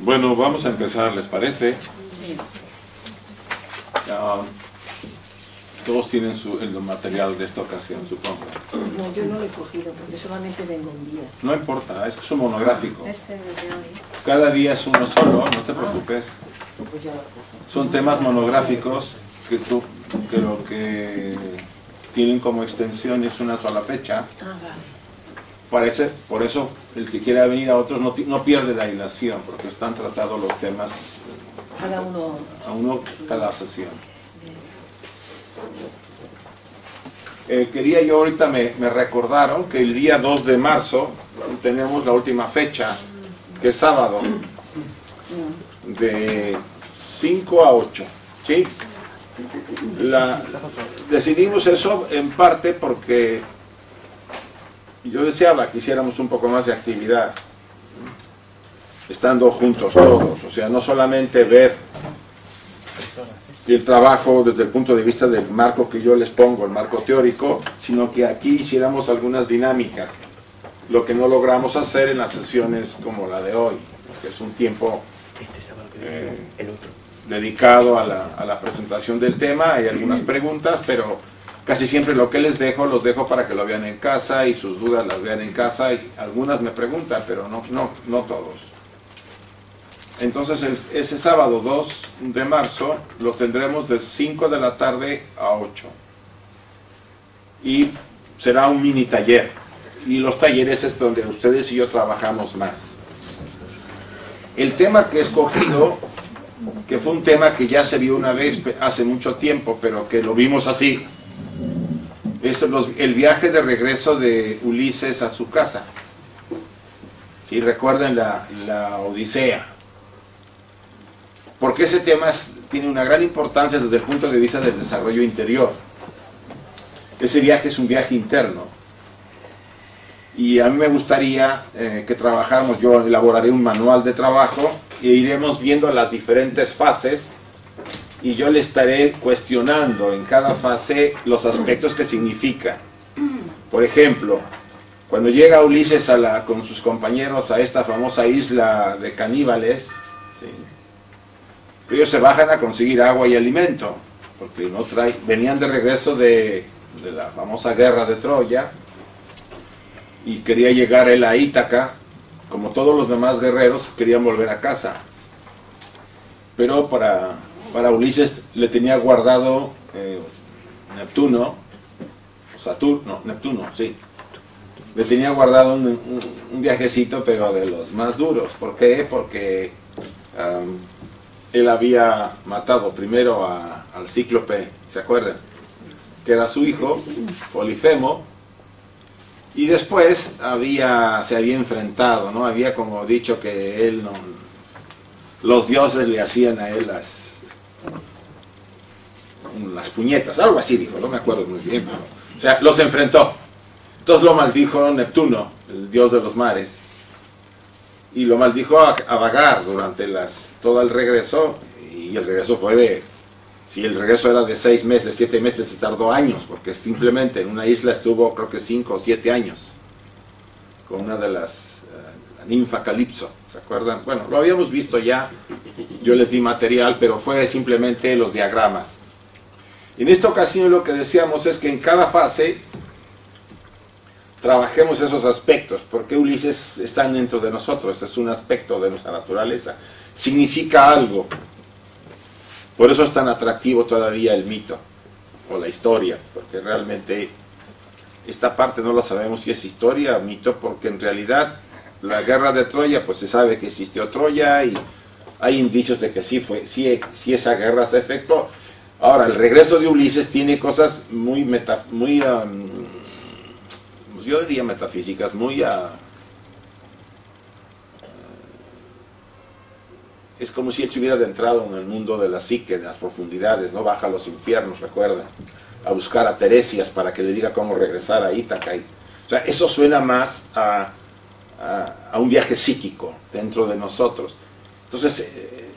Bueno, vamos a empezar, ¿les parece? Sí. Todos tienen el material de esta ocasión, supongo. No, yo no lo he cogido porque solamente vengo un día. No importa, es un monográfico. Ese de hoy. Cada día es uno solo, no te preocupes. Pues ya lo cojo. Son temas monográficos que lo que tienen como extensión es una sola fecha. Vale. Por eso el que quiera venir a otros no pierde la hilación, porque están tratados los temas Cada uno. a uno cada sesión. Quería yo ahorita, me recordaron que el día 2 de marzo tenemos la última fecha, que es sábado, de 5 a 8, ¿sí? Decidimos eso en parte porque yo deseaba que hiciéramos un poco más de actividad, estando juntos todos, o sea, no solamente ver el trabajo desde el punto de vista del marco que yo les pongo, el marco teórico, sino que aquí hiciéramos algunas dinámicas, lo que no logramos hacer en las sesiones como la de hoy, que es un tiempo dedicado a la presentación del tema. Hay algunas preguntas, pero casi siempre lo que les dejo, los dejo para que lo vean en casa y sus dudas las vean en casa, y algunas me preguntan, pero no todos. Entonces ese sábado 2 de marzo lo tendremos de 5 de la tarde a 8. Y será un mini taller. Y los talleres es donde ustedes y yo trabajamos más. El tema que he escogido, que fue un tema que ya se vio una vez hace mucho tiempo, pero que lo vimos así, es el viaje de regreso de Ulises a su casa. ¿Sí? Recuerden la Odisea. Porque ese tema tiene una gran importancia desde el punto de vista del desarrollo interior. Ese viaje es un viaje interno. Y a mí me gustaría que trabajáramos, yo elaboraré un manual de trabajo e iremos viendo las diferentes fases, y yo le estaré cuestionando en cada fase los aspectos que significa. Por ejemplo, cuando llega Ulises con sus compañeros a esta famosa isla de caníbales, ¿sí? Ellos se bajan a conseguir agua y alimento, porque venían de regreso de la famosa guerra de Troya, y quería llegar él a Ítaca. Como todos los demás guerreros, querían volver a casa. Pero para Ulises le tenía guardado Neptuno, sí. Le tenía guardado un viajecito, pero de los más duros. ¿Por qué? Porque él había matado primero al Cíclope, ¿se acuerdan? Que era su hijo, Polifemo, y después se había enfrentado, ¿no? Había como dicho que él los dioses le hacían a él las puñetas, algo así dijo, no me acuerdo muy bien, pero, o sea, los enfrentó. Entonces lo maldijo Neptuno, el dios de los mares, y lo maldijo a vagar durante todo el regreso. Y el regreso fue si el regreso era de 6 meses, 7 meses, se tardó años, porque simplemente en una isla estuvo creo que 5 o 7 años, con una de la ninfa Calipso, ¿se acuerdan? Bueno, lo habíamos visto ya, yo les di material, pero fue simplemente los diagramas. En esta ocasión lo que decíamos es que en cada fase trabajemos esos aspectos, porque Ulises está dentro de nosotros, es un aspecto de nuestra naturaleza, significa algo. Por eso es tan atractivo todavía el mito o la historia, porque realmente esta parte no la sabemos si es historia o mito, porque en realidad la guerra de Troya, pues se sabe que existió Troya y hay indicios de que sí esa guerra se efectuó. Ahora, el regreso de Ulises tiene cosas yo diría metafísicas, es como si él se hubiera adentrado en el mundo de la psique, de las profundidades, ¿no? Baja a los infiernos, recuerda, a buscar a Teresias para que le diga cómo regresar a Ítaca. O sea, eso suena más a un viaje psíquico dentro de nosotros. Entonces,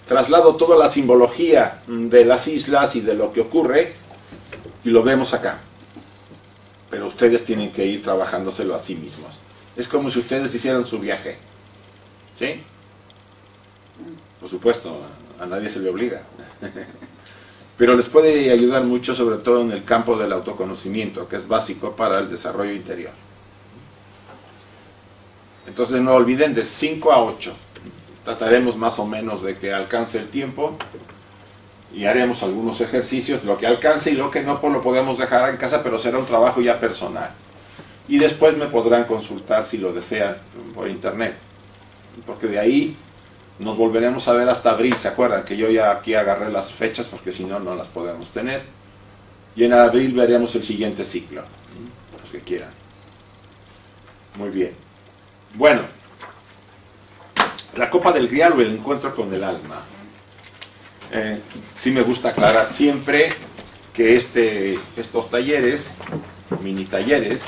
traslado toda la simbología de las islas y de lo que ocurre, y lo vemos acá. Pero ustedes tienen que ir trabajándoselo a sí mismos. Es como si ustedes hicieran su viaje, ¿sí? Por supuesto, a nadie se le obliga. Pero les puede ayudar mucho, sobre todo en el campo del autoconocimiento, que es básico para el desarrollo interior. Entonces no olviden, de 5 a 8. Trataremos más o menos de que alcance el tiempo y haremos algunos ejercicios, lo que alcance y lo que no, pues lo podemos dejar en casa, pero será un trabajo ya personal. Y después me podrán consultar si lo desean por internet, porque de ahí nos volveremos a ver hasta abril. ¿Se acuerdan que yo ya aquí agarré las fechas porque si no, no las podemos tener? Y en abril veremos el siguiente ciclo, los que quieran. Muy bien. Bueno, la copa del grial o el encuentro con el alma. Sí me gusta aclarar siempre que estos talleres, mini talleres,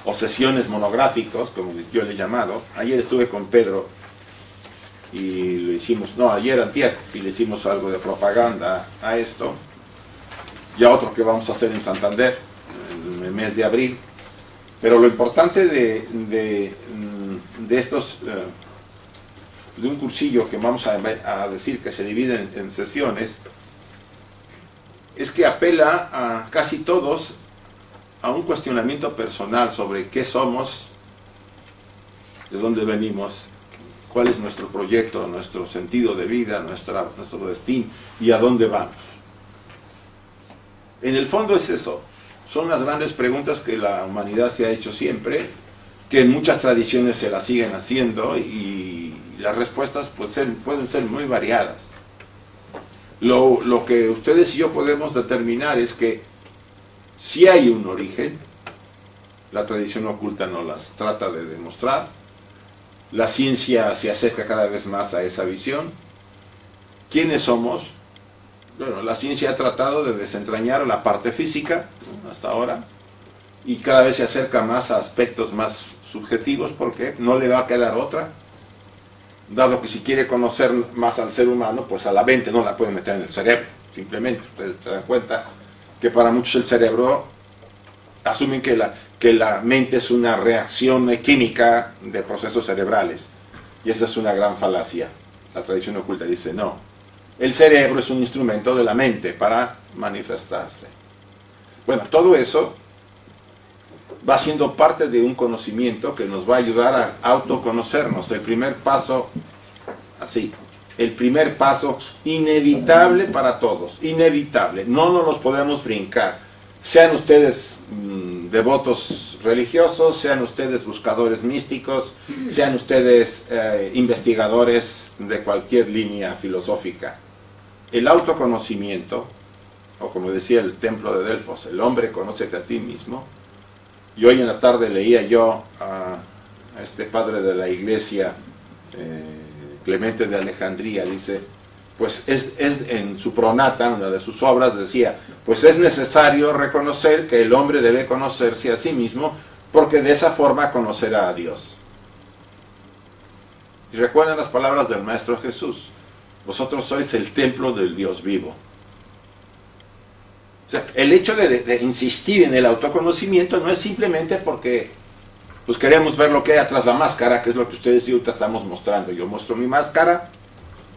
o sesiones monográficos, como yo le he llamado. Ayer estuve con Pedro y le hicimos, no, antier, y le hicimos algo de propaganda a esto. Ya otro que vamos a hacer en Santander, en el mes de abril. Pero lo importante de estos, de un cursillo que vamos a decir que se divide en sesiones, es que apela a casi todos a un cuestionamiento personal sobre qué somos, de dónde venimos, cuál es nuestro proyecto, nuestro sentido de vida, nuestro destino y a dónde vamos. En el fondo es eso. Son las grandes preguntas que la humanidad se ha hecho siempre, que en muchas tradiciones se las siguen haciendo y las respuestas pues, pueden ser muy variadas. Lo que ustedes y yo podemos determinar es que si hay un origen, la tradición oculta nos las trata de demostrar, la ciencia se acerca cada vez más a esa visión. ¿Quiénes somos? Bueno, la ciencia ha tratado de desentrañar la parte física, ¿no?, hasta ahora, y cada vez se acerca más a aspectos más subjetivos porque no le va a quedar otra, dado que si quiere conocer más al ser humano, pues a la mente no la puede meter en el cerebro, simplemente. Ustedes se dan cuenta que para muchos el cerebro, asumen que la mente es una reacción química de procesos cerebrales, y esa es una gran falacia. La tradición oculta dice no. El cerebro es un instrumento de la mente para manifestarse. Bueno, todo eso va siendo parte de un conocimiento que nos va a ayudar a autoconocernos. El primer paso, así, el primer paso inevitable para todos, inevitable, no nos los podemos brincar. Sean ustedes devotos religiosos, sean ustedes buscadores místicos, sean ustedes investigadores de cualquier línea filosófica. El autoconocimiento, o como decía el templo de Delfos, el hombre conócete a ti mismo. Y hoy en la tarde leía yo a este padre de la iglesia, Clemente de Alejandría, dice, pues es en su Pronata, una de sus obras, decía, pues es necesario reconocer que el hombre debe conocerse a sí mismo, porque de esa forma conocerá a Dios. Y recuerden las palabras del Maestro Jesús, vosotros sois el templo del Dios vivo. O sea, el hecho de insistir en el autoconocimiento no es simplemente porque pues queremos ver lo que hay atrás de la máscara, que es lo que ustedes y ahorita estamos mostrando. Yo muestro mi máscara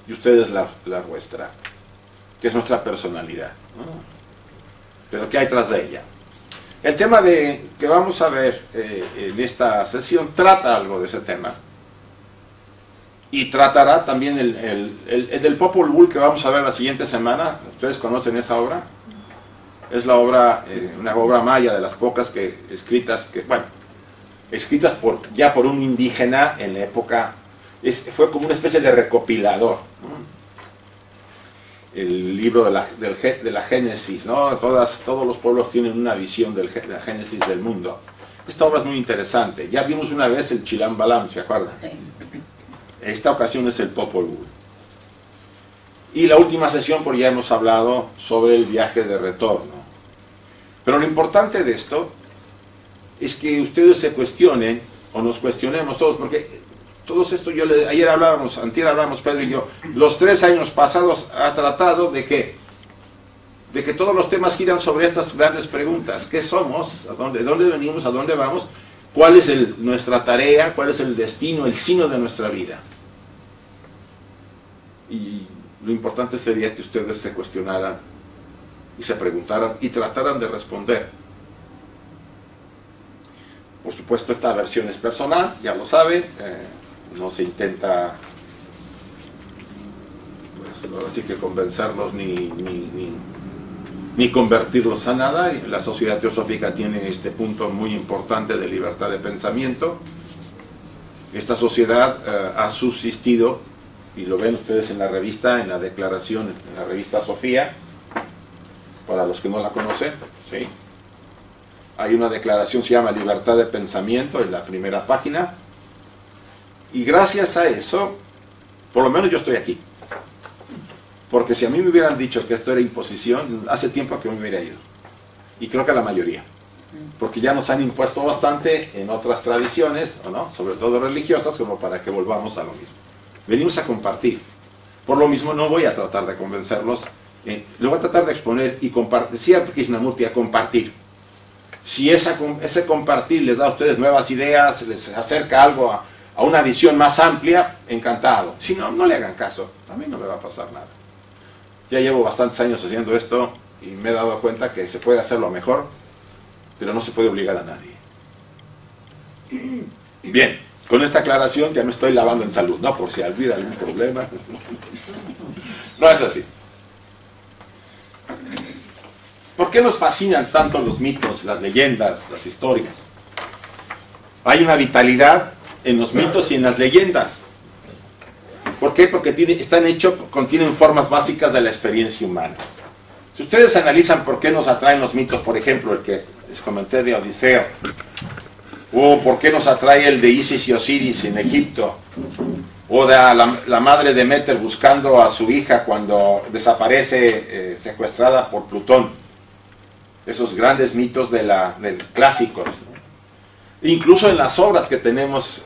y ustedes la vuestra, que es nuestra personalidad, ¿no? Pero ¿qué hay tras de ella? El tema que vamos a ver en esta sesión trata algo de ese tema. Y tratará también el del Popol Vuh, que vamos a ver la siguiente semana. ¿Ustedes conocen esa obra? Es la obra, una obra maya de las pocas escritas ya por un indígena en la época. Fue como una especie de recopilador, ¿no? El libro de la Génesis, ¿no? Todos los pueblos tienen una visión de la Génesis del mundo. Esta obra es muy interesante. Ya vimos una vez el Chilam Balam, ¿se acuerdan? Esta ocasión es el Popol Vuh. Y la última sesión, por ya hemos hablado sobre el viaje de retorno. Pero lo importante de esto es que ustedes se cuestionen, o nos cuestionemos todos, porque todo esto antier hablábamos Pedro y yo, los 3 años pasados ha tratado de que todos los temas giran sobre estas grandes preguntas. ¿Qué somos? ¿De dónde venimos? ¿A dónde vamos? ¿Cuál es nuestra tarea? ¿Cuál es el destino, el sino de nuestra vida? y lo importante sería que ustedes se cuestionaran y se preguntaran y trataran de responder. Por supuesto, esta versión es personal, ya lo saben, no se intenta pues ahora sí que convencerlos ni convertirlos a nada. La sociedad teosófica tiene este punto muy importante de libertad de pensamiento. Esta sociedad ha subsistido, y lo ven ustedes en la revista, en la declaración, en la revista Sofía, para los que no la conocen, ¿sí? Hay una declaración, se llama Libertad de Pensamiento, en la primera página, y gracias a eso, por lo menos yo estoy aquí. Porque si a mí me hubieran dicho que esto era imposición, hace tiempo que me hubiera ido. Y creo que la mayoría. Porque ya nos han impuesto bastante en otras tradiciones, ¿o no? Sobre todo religiosas, como para que volvamos a lo mismo. Venimos a compartir. Por lo mismo no voy a tratar de convencerlos, lo voy a tratar de exponer y compartir. Decía Krishnamurti, a compartir. Si ese compartir les da a ustedes nuevas ideas, les acerca algo a una visión más amplia, encantado. Si no, no le hagan caso. A mí no me va a pasar nada. Ya llevo bastantes años haciendo esto y me he dado cuenta que se puede hacerlo mejor, pero no se puede obligar a nadie. Bien, con esta aclaración ya me estoy lavando en salud, ¿no? Por si hubiera algún problema. No es así. ¿Por qué nos fascinan tanto los mitos, las leyendas, las historias? Hay una vitalidad en los mitos y en las leyendas. ¿Por qué? Porque contienen formas básicas de la experiencia humana. Si ustedes analizan por qué nos atraen los mitos, por ejemplo, el que les comenté de Odiseo, o por qué nos atrae el de Isis y Osiris en Egipto, o de la madre de Demeter buscando a su hija cuando desaparece secuestrada por Plutón. Esos grandes mitos de clásicos, ¿no? Incluso en las obras que tenemos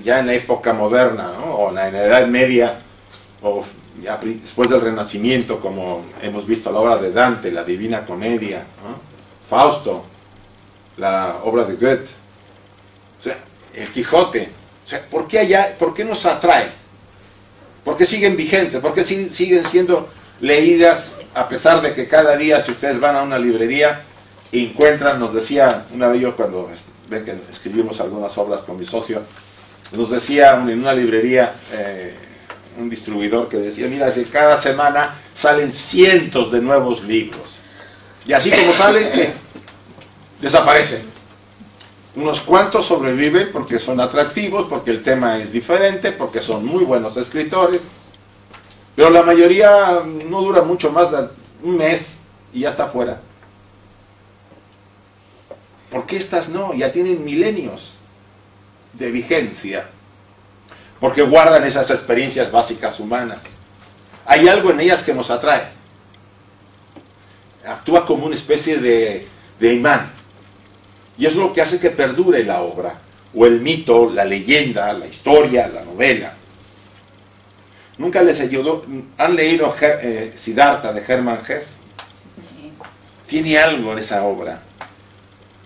ya en la época moderna, ¿no? O en la Edad Media, o ya después del Renacimiento, como hemos visto la obra de Dante, la Divina Comedia, ¿no? Fausto, la obra de Goethe, o sea, el Quijote. O sea, ¿por qué nos atrae? ¿Por qué siguen vigentes? ¿Por qué siguen siendo leídas, a pesar de que cada día, si ustedes van a una librería, encuentran, nos decía una vez yo cuando ven que escribimos algunas obras con mi socio, nos decía en una librería un distribuidor que decía, mira, cada semana salen cientos de nuevos libros, y así como salen, desaparecen. Unos cuantos sobreviven porque son atractivos, porque el tema es diferente, porque son muy buenos escritores, pero la mayoría no dura mucho más de un mes y ya está fuera. ¿Por qué estas no? Ya tienen milenios de vigencia. Porque guardan esas experiencias básicas humanas. Hay algo en ellas que nos atrae. Actúa como una especie de imán. Y es lo que hace que perdure la obra, o el mito, la leyenda, la historia, la novela. ¿Nunca les ayudó? ¿Han leído Siddhartha de Hermann Hesse? Tiene algo en esa obra.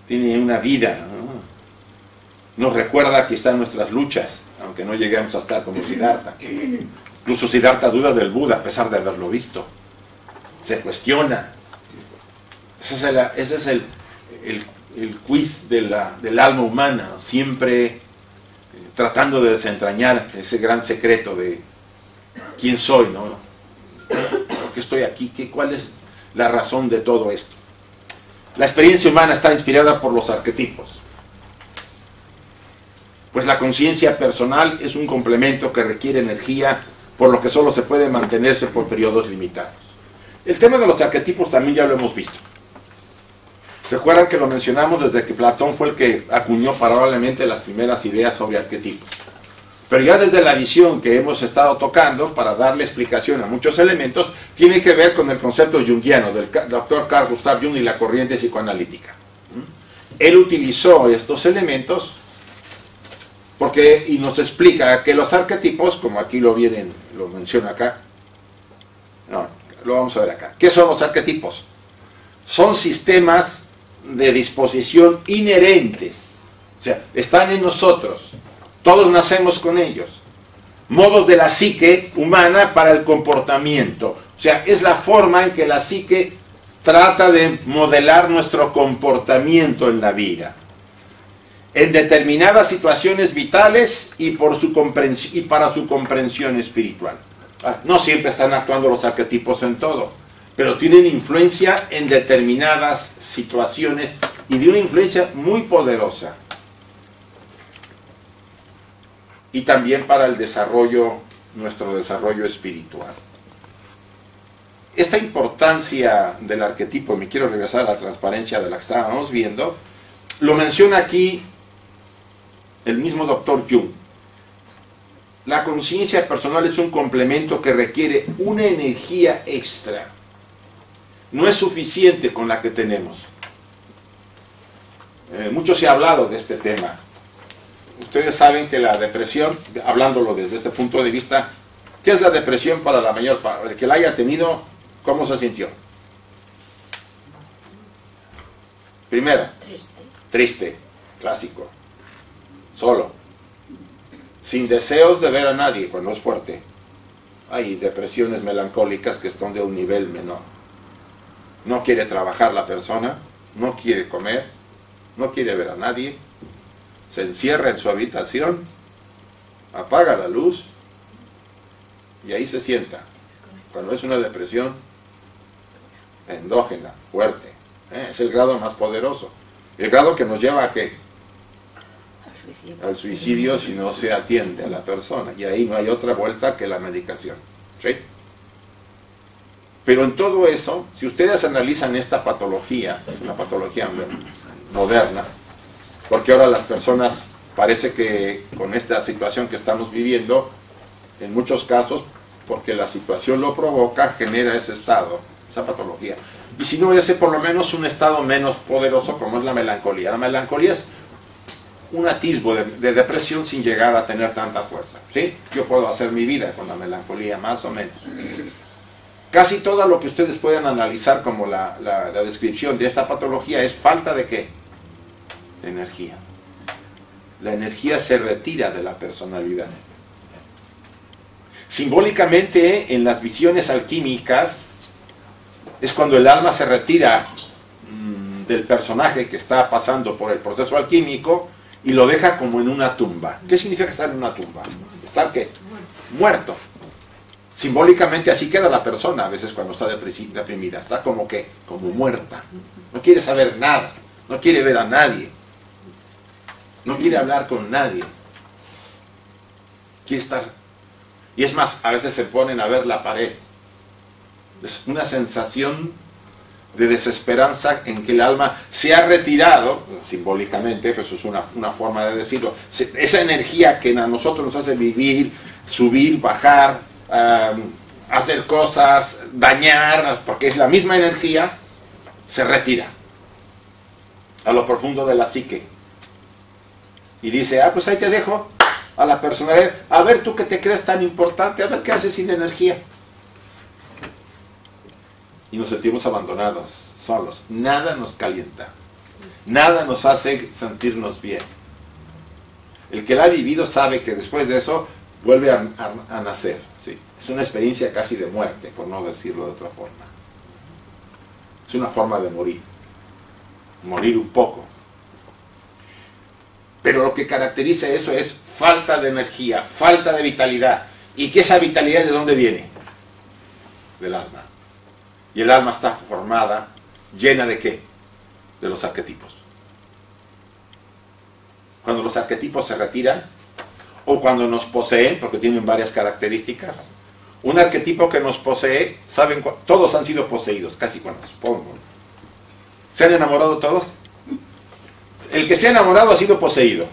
Tiene una vida, ¿no? Nos recuerda que están nuestras luchas, aunque no lleguemos a estar como Siddhartha. Incluso Siddhartha duda del Buda, a pesar de haberlo visto. Se cuestiona. Ese es el quiz del alma humana, ¿no? Siempre tratando de desentrañar ese gran secreto de quién soy, ¿no? ¿Por qué estoy aquí? ¿Cuál es la razón de todo esto? La experiencia humana está inspirada por los arquetipos. Pues la conciencia personal es un complemento que requiere energía, por lo que solo se puede mantenerse por periodos limitados. El tema de los arquetipos también ya lo hemos visto. ¿Se acuerdan que lo mencionamos desde que Platón fue el que acuñó probablemente las primeras ideas sobre arquetipos? Pero ya desde la visión que hemos estado tocando, para darle explicación a muchos elementos, tiene que ver con el concepto junguiano del doctor Carl Gustav Jung y la corriente psicoanalítica. Él utilizó estos elementos y nos explica que los arquetipos, como aquí lo menciona acá, no, lo vamos a ver acá. ¿Qué son los arquetipos? Son sistemas de disposición inherentes, o sea, están en nosotros. Todos nacemos con ellos, modos de la psique humana para el comportamiento. O sea, es la forma en que la psique trata de modelar nuestro comportamiento en la vida, en determinadas situaciones vitales y para su comprensión espiritual. No siempre están actuando los arquetipos en todo, pero tienen influencia en determinadas situaciones y de una influencia muy poderosa. Y también para el desarrollo, nuestro desarrollo espiritual. Esta importancia del arquetipo, me quiero regresar a la transparencia de la que estábamos viendo, lo menciona aquí el mismo doctor Jung. La conciencia personal es un complemento que requiere una energía extra. No es suficiente con la que tenemos. Mucho se ha hablado de este tema. Ustedes saben que la depresión, hablándolo desde este punto de vista, ¿qué es la depresión para la mayor parte? El que la haya tenido, ¿cómo se sintió? Primero, triste, clásico, solo, sin deseos de ver a nadie cuando es fuerte. Hay depresiones melancólicas que están de un nivel menor. No quiere trabajar la persona, no quiere comer, no quiere ver a nadie, se encierra en su habitación, apaga la luz y ahí se sienta. Cuando es una depresión endógena, fuerte, es el grado más poderoso, el grado que nos lleva a ¿qué? Al suicidio si no se atiende a la persona, y ahí no hay otra vuelta que la medicación, ¿sí? Pero en todo eso, si ustedes analizan esta patología, es una patología moderna, porque ahora las personas, parece que con esta situación que estamos viviendo, en muchos casos, porque la situación lo provoca, genera ese estado, esa patología. Y si no, ese por lo menos un estado menos poderoso como es la melancolía. La melancolía es un atisbo de depresión sin llegar a tener tanta fuerza, ¿sí? Yo puedo hacer mi vida con la melancolía, más o menos. Casi todo lo que ustedes pueden analizar como la descripción de esta patología es falta de ¿qué? De energía. La energía se retira de la personalidad. Simbólicamente, en las visiones alquímicas, es cuando el alma se retira del personaje que está pasando por el proceso alquímico y lo deja como en una tumba. ¿Qué significa estar en una tumba? ¿Estar qué? Muerto. Simbólicamente así queda la persona a veces cuando está deprimida. Está como que, como muerta. No quiere saber nada. No quiere ver a nadie. No quiere hablar con nadie. Quiere estar... Y es más, a veces se ponen a ver la pared. Es una sensación de desesperanza en que el alma se ha retirado, simbólicamente, pues es una forma de decirlo, esa energía que a nosotros nos hace vivir, subir, bajar, hacer cosas, dañar, porque es la misma energía, se retira a lo profundo de la psique. Y dice, pues ahí te dejo a la personalidad, a ver tú que te crees tan importante, a ver qué haces sin energía. Y nos sentimos abandonados, solos. Nada nos calienta. Nada nos hace sentirnos bien. El que la ha vivido sabe que después de eso vuelve a nacer. ¿Sí? Es una experiencia casi de muerte, por no decirlo de otra forma. Es una forma de morir. Morir un poco. Pero lo que caracteriza eso es falta de energía, falta de vitalidad. ¿Y que esa vitalidad de dónde viene? Del alma. Y el alma está formada, llena de ¿qué? De los arquetipos. Cuando los arquetipos se retiran, o cuando nos poseen, porque tienen varias características, un arquetipo que nos posee, ¿saben? Todos han sido poseídos, casi cuando supongo. ¿Se han enamorado todos? El que se ha enamorado ha sido poseído.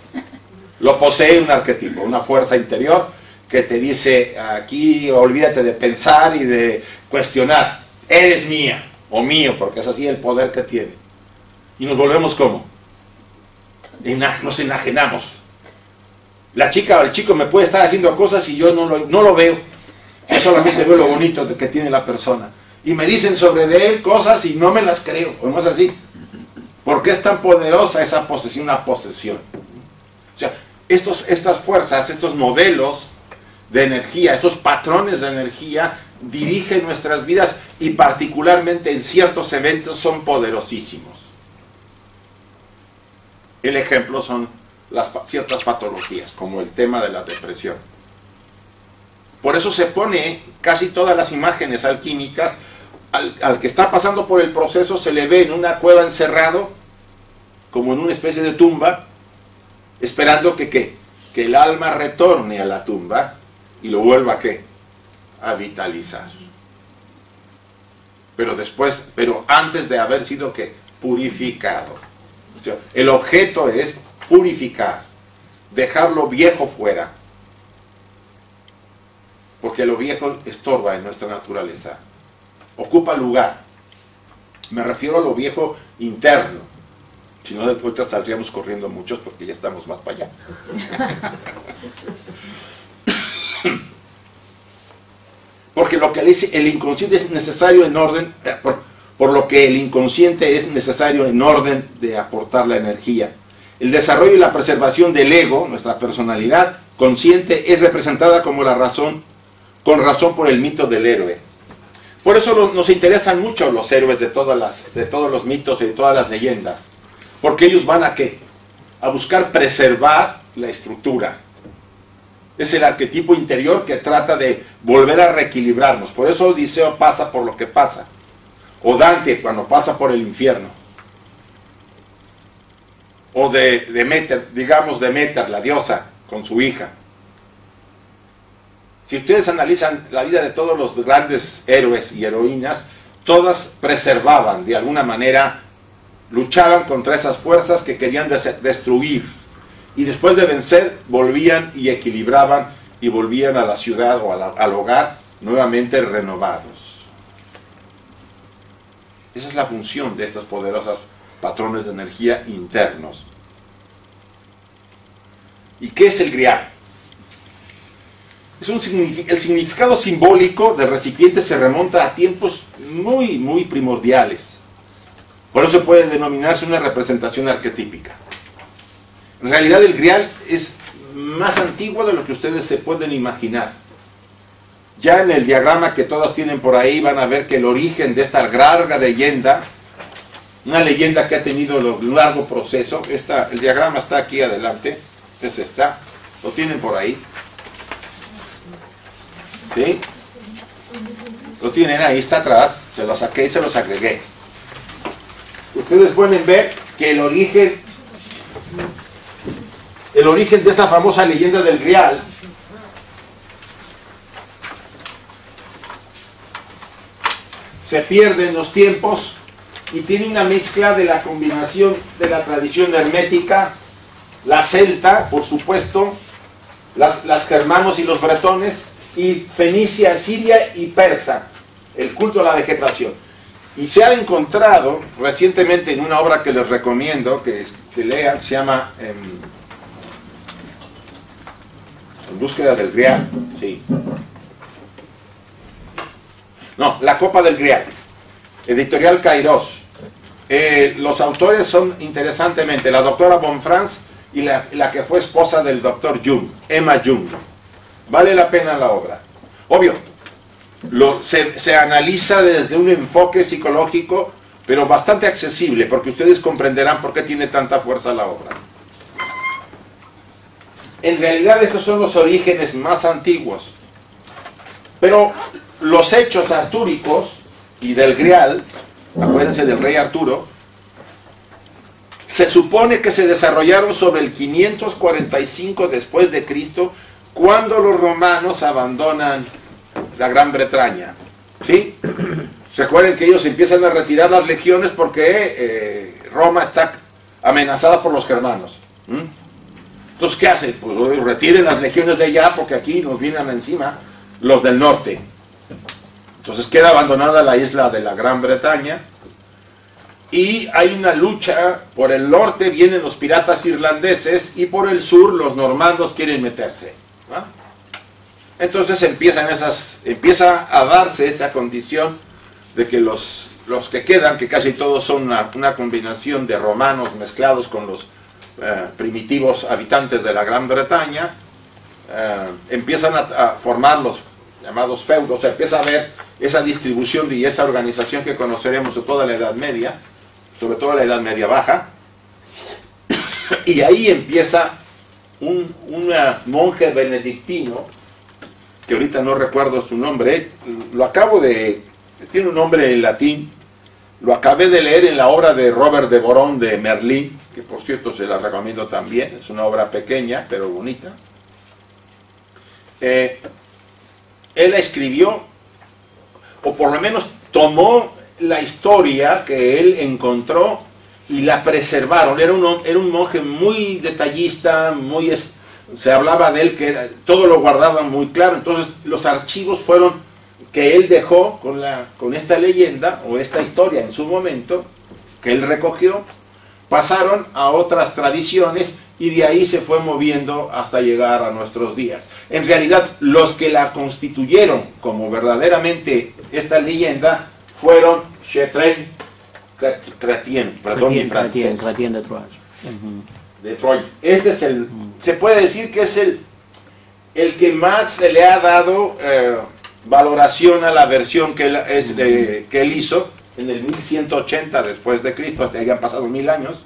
Lo posee un arquetipo, una fuerza interior que te dice, aquí olvídate de pensar y de cuestionar. Eres mía, o mío, porque es así el poder que tiene. Y nos volvemos ¿cómo? Nos enajenamos. La chica o el chico me puede estar haciendo cosas y yo no lo veo. Yo solamente veo lo bonito que tiene la persona. Y me dicen sobre de él cosas y no me las creo. ¿O no es así? ¿Por qué es tan poderosa esa posesión, una posesión? O sea, estas fuerzas, estos modelos de energía, estos patrones de energía dirigen nuestras vidas y particularmente en ciertos eventos son poderosísimos. El ejemplo son ciertas patologías, como el tema de la depresión. Por eso se pone casi todas las imágenes alquímicas, al que está pasando por el proceso se le ve en una cueva encerrado, como en una especie de tumba, esperando que el alma retorne a la tumba y lo vuelva a vitalizar. Pero antes de haber sido purificado. O sea, el objeto es purificar, dejar lo viejo fuera, porque lo viejo estorba en nuestra naturaleza, ocupa lugar. Me refiero a lo viejo interno, si no después saldríamos corriendo muchos porque ya estamos más para allá. Porque lo que dice el inconsciente es necesario en orden, por lo que el inconsciente es necesario en orden de aportar la energía. El desarrollo y la preservación del ego, nuestra personalidad consciente, es representada con razón por el mito del héroe. Por eso nos interesan mucho los héroes de todos los mitos y de todas las leyendas. Porque ellos van a buscar preservar la estructura. Es el arquetipo interior que trata de volver a reequilibrarnos. Por eso Odiseo pasa por lo que pasa. O Dante cuando pasa por el infierno. O Deméter, la diosa, con su hija. Si ustedes analizan la vida de todos los grandes héroes y heroínas, todas preservaban, de alguna manera, luchaban contra esas fuerzas que querían destruir. Y después de vencer, volvían y equilibraban y volvían a la ciudad o al hogar nuevamente renovados. Esa es la función de estos poderosos patrones de energía internos. ¿Y qué es el grial? El significado simbólico del recipiente se remonta a tiempos muy, muy primordiales. Por eso puede denominarse una representación arquetípica. En realidad el grial es más antiguo de lo que ustedes se pueden imaginar. Ya en el diagrama que todos tienen por ahí van a ver que el origen de esta larga leyenda, una leyenda que ha tenido un largo proceso, el diagrama está aquí adelante, lo tienen por ahí. ¿Sí? Lo tienen ahí, está atrás, se los saqué y se los agregué. Ustedes pueden ver que el origen de esta famosa leyenda del Grial se pierde en los tiempos y tiene una mezcla de la combinación de la tradición hermética, la celta, por supuesto, las germanos y los bretones, y fenicia, siria y persa, el culto a la vegetación. Y se ha encontrado recientemente en una obra que les recomiendo que lean, se llama En búsqueda del Grial, sí. No, La copa del Grial, editorial Kairos. Los autores son, interesantemente, la doctora Bonfrance y la que fue esposa del doctor Jung, Emma Jung. Vale la pena la obra. Obvio, se analiza desde un enfoque psicológico, pero bastante accesible, porque ustedes comprenderán por qué tiene tanta fuerza la obra. En realidad estos son los orígenes más antiguos. Pero los hechos artúricos y del Grial, acuérdense del rey Arturo, se supone que se desarrollaron sobre el 545 después de Cristo, cuando los romanos abandonan la Gran Bretaña. ¿Sí? ¿Se acuerdan que ellos empiezan a retirar las legiones porque Roma está amenazada por los germanos? Entonces, ¿qué hacen? Pues retiren las legiones de allá porque aquí nos vienen encima los del norte. Entonces queda abandonada la isla de la Gran Bretaña y hay una lucha. Por el norte vienen los piratas irlandeses y por el sur los normandos quieren meterse. ¿Ah? Entonces empieza a darse esa condición de que los que quedan, que casi todos son una combinación de romanos mezclados con los primitivos habitantes de la Gran Bretaña, empiezan a formar los llamados feudos, o sea, empieza a haber esa distribución y esa organización que conoceremos de toda la Edad Media, sobre todo la Edad Media Baja, y ahí empieza un monje benedictino, que ahorita no recuerdo su nombre, tiene un nombre en latín, lo acabé de leer en la obra de Robert de Boron de Merlín, que por cierto se la recomiendo también, es una obra pequeña pero bonita. Él la escribió, o por lo menos tomó la historia que él encontró y la preservaron. Era un monje muy detallista, se hablaba de él que todo lo guardaba muy claro. Entonces los archivos que él dejó con esta leyenda o esta historia en su momento, que él recogió, pasaron a otras tradiciones y de ahí se fue moviendo hasta llegar a nuestros días. En realidad, los que la constituyeron como verdaderamente esta leyenda fueron Chrétien, perdón mi francés, Chrétien de Troyes. de Troyes. Este es se puede decir que es el que más se le ha dado valoración a la versión que él hizo en el 1180 después de Cristo, hasta habían pasado 1000 años.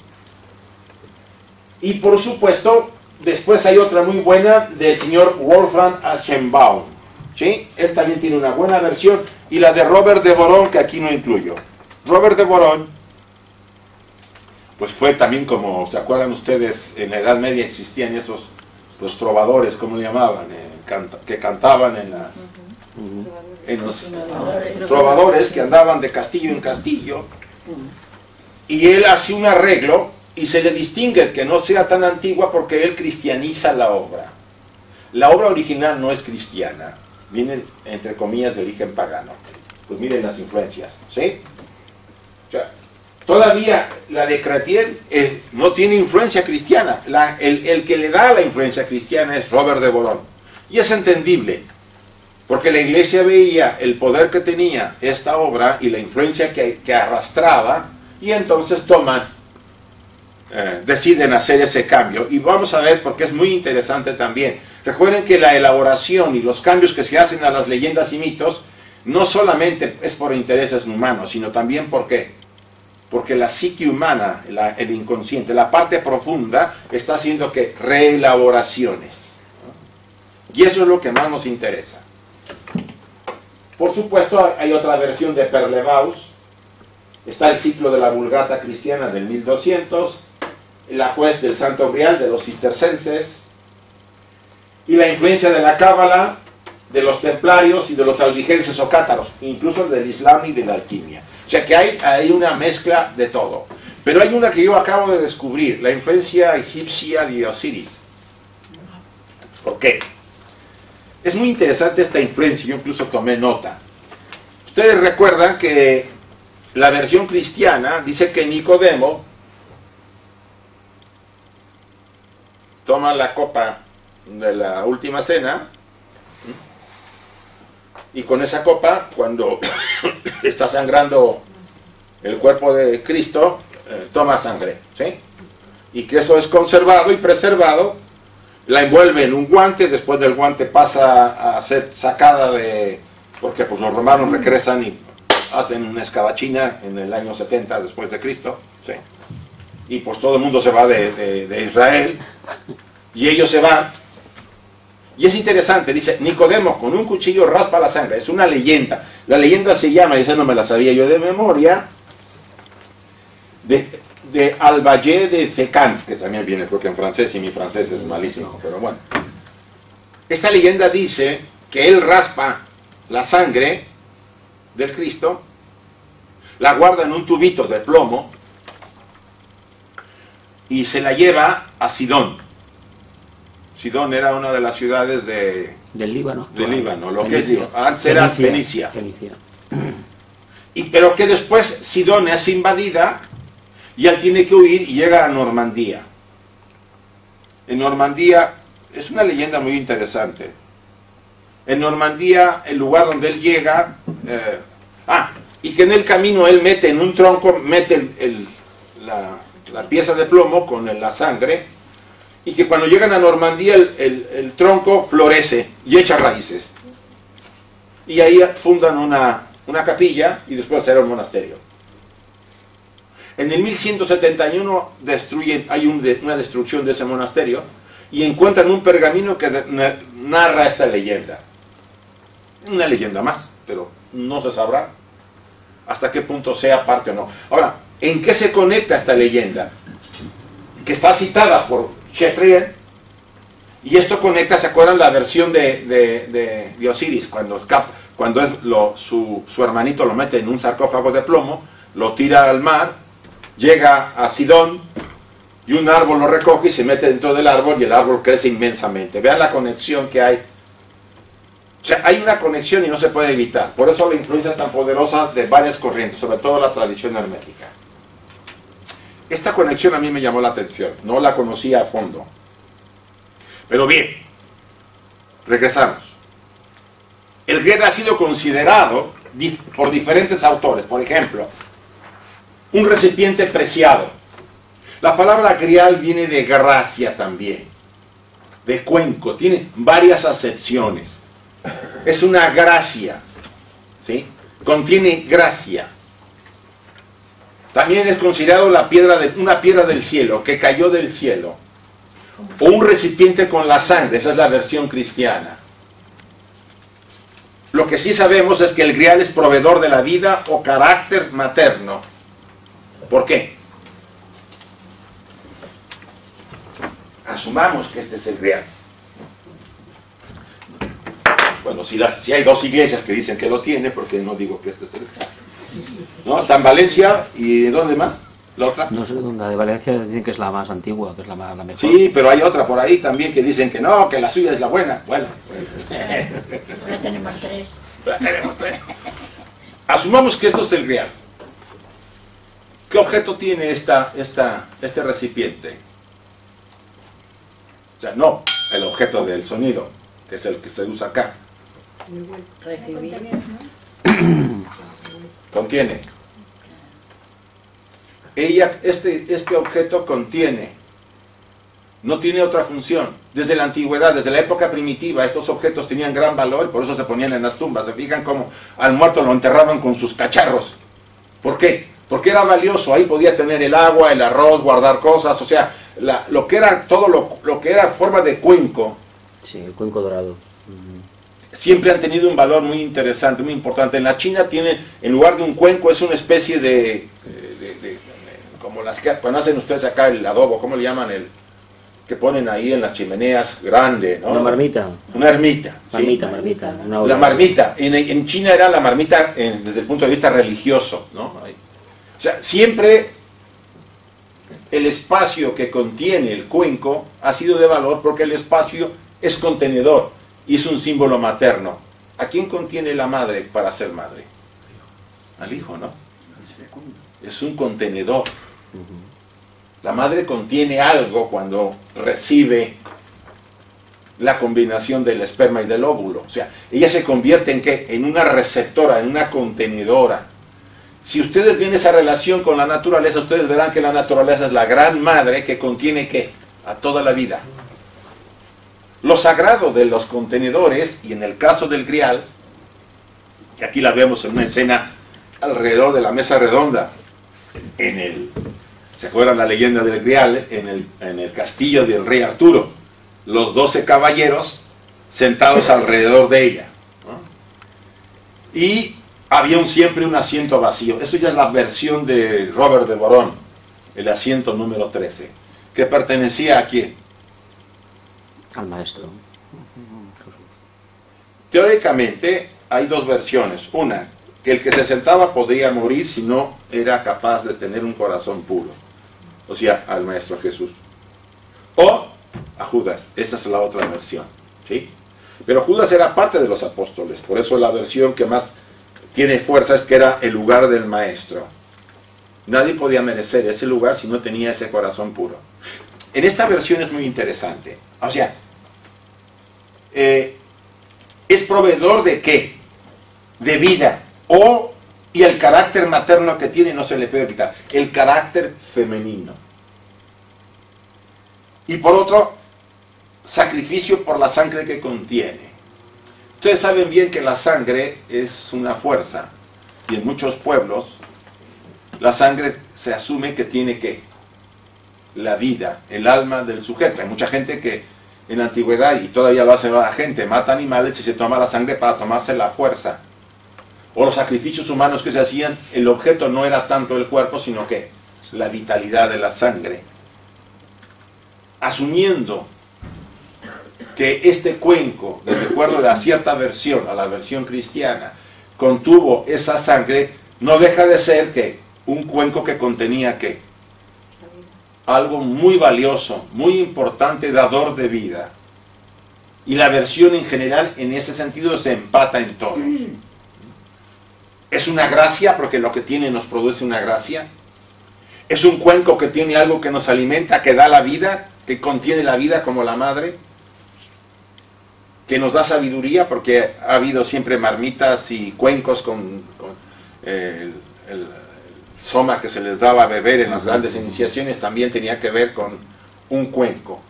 Y por supuesto, después hay otra muy buena del señor Wolfram Aschenbaum, ¿sí? Él también tiene una buena versión, y la de Robert de Boron, que aquí no incluyo. Robert de Boron, pues fue también, como se acuerdan ustedes, en la Edad Media existían los trovadores, ¿cómo le llamaban? Que cantaban en los trovadores que andaban de castillo en castillo, y él hace un arreglo y se le distingue que no sea tan antigua porque él cristianiza la obra. La obra original no es cristiana, viene entre comillas de origen pagano. Pues miren las influencias, ¿sí? O sea, todavía la de Chrétien no tiene influencia cristiana. El que le da la influencia cristiana es Robert de Boron, y es entendible, porque la iglesia veía el poder que tenía esta obra y la influencia que arrastraba, y entonces deciden hacer ese cambio. Y vamos a ver porque es muy interesante también. Recuerden que la elaboración y los cambios que se hacen a las leyendas y mitos no solamente es por intereses humanos, sino también porque la psique humana, el inconsciente, la parte profunda, está haciendo que reelaboraciones, ¿no? Y eso es lo que más nos interesa. Por supuesto, hay otra versión de Perlevaus. Está el ciclo de la Vulgata cristiana del 1200, la juez del Santo Grial de los cistercenses, y la influencia de la Cábala, de los templarios y de los albigenses o cátaros, incluso del Islam y de la alquimia. O sea que hay una mezcla de todo. Pero hay una que yo acabo de descubrir, la influencia egipcia de Osiris. ¿Por qué? Es muy interesante esta influencia, yo incluso tomé nota. Ustedes recuerdan que la versión cristiana dice que Nicodemo toma la copa de la última cena, y con esa copa, cuando está sangrando el cuerpo de Cristo, toma sangre, ¿sí? Y que eso es conservado y preservado, la envuelve en un guante, después del guante pasa a ser sacada porque pues los romanos regresan y hacen una escabachina en el año 70 después de Cristo, ¿sí? Y pues todo el mundo se va de Israel, y ellos se van. Y es interesante, dice, Nicodemo con un cuchillo raspa la sangre, es una leyenda. La leyenda se llama, y esa no me la sabía yo de memoria, de Al-Valle de Zecán, que también viene creo que en francés, y mi francés es malísimo, pero bueno. Esta leyenda dice que él raspa la sangre del Cristo, la guarda en un tubito de plomo, y se la lleva a Sidón. Sidón era una de las ciudades del Líbano. Del Líbano, lo que es Líbano. Antes era Fenicia. Pero que después Sidón es invadida y él tiene que huir y llega a Normandía. En Normandía, es una leyenda muy interesante. En Normandía, el lugar donde él llega, y que en el camino él mete en un tronco, mete la pieza de plomo con la sangre, y que cuando llegan a Normandía el tronco florece y echa raíces. Y ahí fundan una capilla y después será un monasterio. En el 1171 hay una destrucción de ese monasterio y encuentran un pergamino que narra esta leyenda. Una leyenda más, pero no se sabrá hasta qué punto sea parte o no. Ahora, ¿en qué se conecta esta leyenda? Que está citada por Chatrian, y esto conecta, ¿se acuerdan la versión de Osiris? Cuando su hermanito lo mete en un sarcófago de plomo, lo tira al mar, llega a Sidón, y un árbol lo recoge y se mete dentro del árbol, y el árbol crece inmensamente. Vean la conexión que hay. O sea, hay una conexión y no se puede evitar. Por eso la influencia tan poderosa de varias corrientes, sobre todo la tradición hermética. Esta conexión a mí me llamó la atención, no la conocía a fondo. Pero bien, regresamos. El grial ha sido considerado por diferentes autores. Por ejemplo, un recipiente preciado. La palabra grial viene de gracia también, de cuenco, tiene varias acepciones. Es una gracia, ¿sí? Contiene gracia. También es considerado una piedra del cielo, que cayó del cielo. O un recipiente con la sangre, esa es la versión cristiana. Lo que sí sabemos es que el grial es proveedor de la vida o carácter materno. ¿Por qué? Asumamos que este es el grial. Bueno, si hay dos iglesias que dicen que lo tiene, porque no digo que este es el grial. ¿No? Está en Valencia, ¿y dónde más? ¿La otra? No sé dónde, de Valencia dicen que es la más antigua, que es la mejor. Sí, pero hay otra por ahí también que dicen que no, que la suya es la buena. Bueno. Ya tenemos tres. Ya tenemos tres. Asumamos que esto es el grial. ¿Qué objeto tiene este recipiente? O sea, no el objeto del sonido, que es el que se usa acá. Recibir. Contiene. Este objeto contiene. No tiene otra función. Desde la antigüedad, desde la época primitiva, estos objetos tenían gran valor y por eso se ponían en las tumbas. Se fijan cómo al muerto lo enterraban con sus cacharros. ¿Por qué? Porque era valioso. Ahí podía tener el agua, el arroz, guardar cosas. O sea, lo que era todo lo que era forma de cuenco. Sí, el cuenco dorado. Siempre han tenido un valor muy interesante, muy importante. En la China tiene, en lugar de un cuenco, es una especie de como las que cuando hacen ustedes acá el adobo, ¿cómo le llaman? El que ponen ahí en las chimeneas, grande, ¿no? Una marmita. Una ermita. ¿Sí? Marmita. La marmita. En China era la marmita desde el punto de vista religioso, ¿no? O sea, siempre el espacio que contiene el cuenco ha sido de valor porque el espacio es contenedor y es un símbolo materno. ¿A quién contiene la madre para ser madre? Al hijo, ¿no? Es un contenedor. La madre contiene algo cuando recibe la combinación del esperma y del óvulo. O sea, ella se convierte en ¿qué? En una receptora, en una contenedora. Si ustedes ven esa relación con la naturaleza, ustedes verán que la naturaleza es la gran madre que contiene ¿qué? A toda la vida. Lo sagrado de los contenedores, y en el caso del grial, que aquí la vemos en una escena alrededor de la mesa redonda, ¿se acuerdan la leyenda del grial? En el castillo del rey Arturo, los 12 caballeros sentados alrededor de ella, ¿no? Y había siempre un asiento vacío. Eso ya es la versión de Robert de Boron, el asiento número 13, que pertenecía a quién? Al maestro. Teóricamente hay dos versiones. Una, que el que se sentaba podía morir si no era capaz de tener un corazón puro. O sea, al Maestro Jesús. O a Judas. Esa es la otra versión. ¿Sí? Pero Judas era parte de los apóstoles. Por eso la versión que más tiene fuerza es que era el lugar del Maestro. Nadie podía merecer ese lugar si no tenía ese corazón puro. En esta versión es muy interesante. O sea, es proveedor de ¿qué? De vida. Y el carácter materno que tiene no se le puede quitar. El carácter femenino. y por otro, sacrificio por la sangre que contiene. Ustedes saben bien que la sangre es una fuerza, y en muchos pueblos la sangre se asume que tiene ¿qué? La vida, el alma del sujeto. Hay mucha gente que en la antigüedad, y todavía lo hace la gente, mata animales y se toma la sangre para tomarse la fuerza. O los sacrificios humanos que se hacían, el objeto no era tanto el cuerpo, sino que la vitalidad de la sangre. Asumiendo que este cuenco, de acuerdo a cierta versión, a la versión cristiana, contuvo esa sangre, no deja de ser que un cuenco que contenía ¿qué? Algo muy valioso, muy importante, dador de vida. Y la versión en general, en ese sentido, se empata en todos. Es una gracia, porque lo que tiene nos produce una gracia. Es un cuenco que tiene algo que nos alimenta, que da la vida, que contiene la vida como la madre, que nos da sabiduría, porque ha habido siempre marmitas y cuencos con el soma que se les daba a beber en las grandes iniciaciones, también tenía que ver con un cuenco.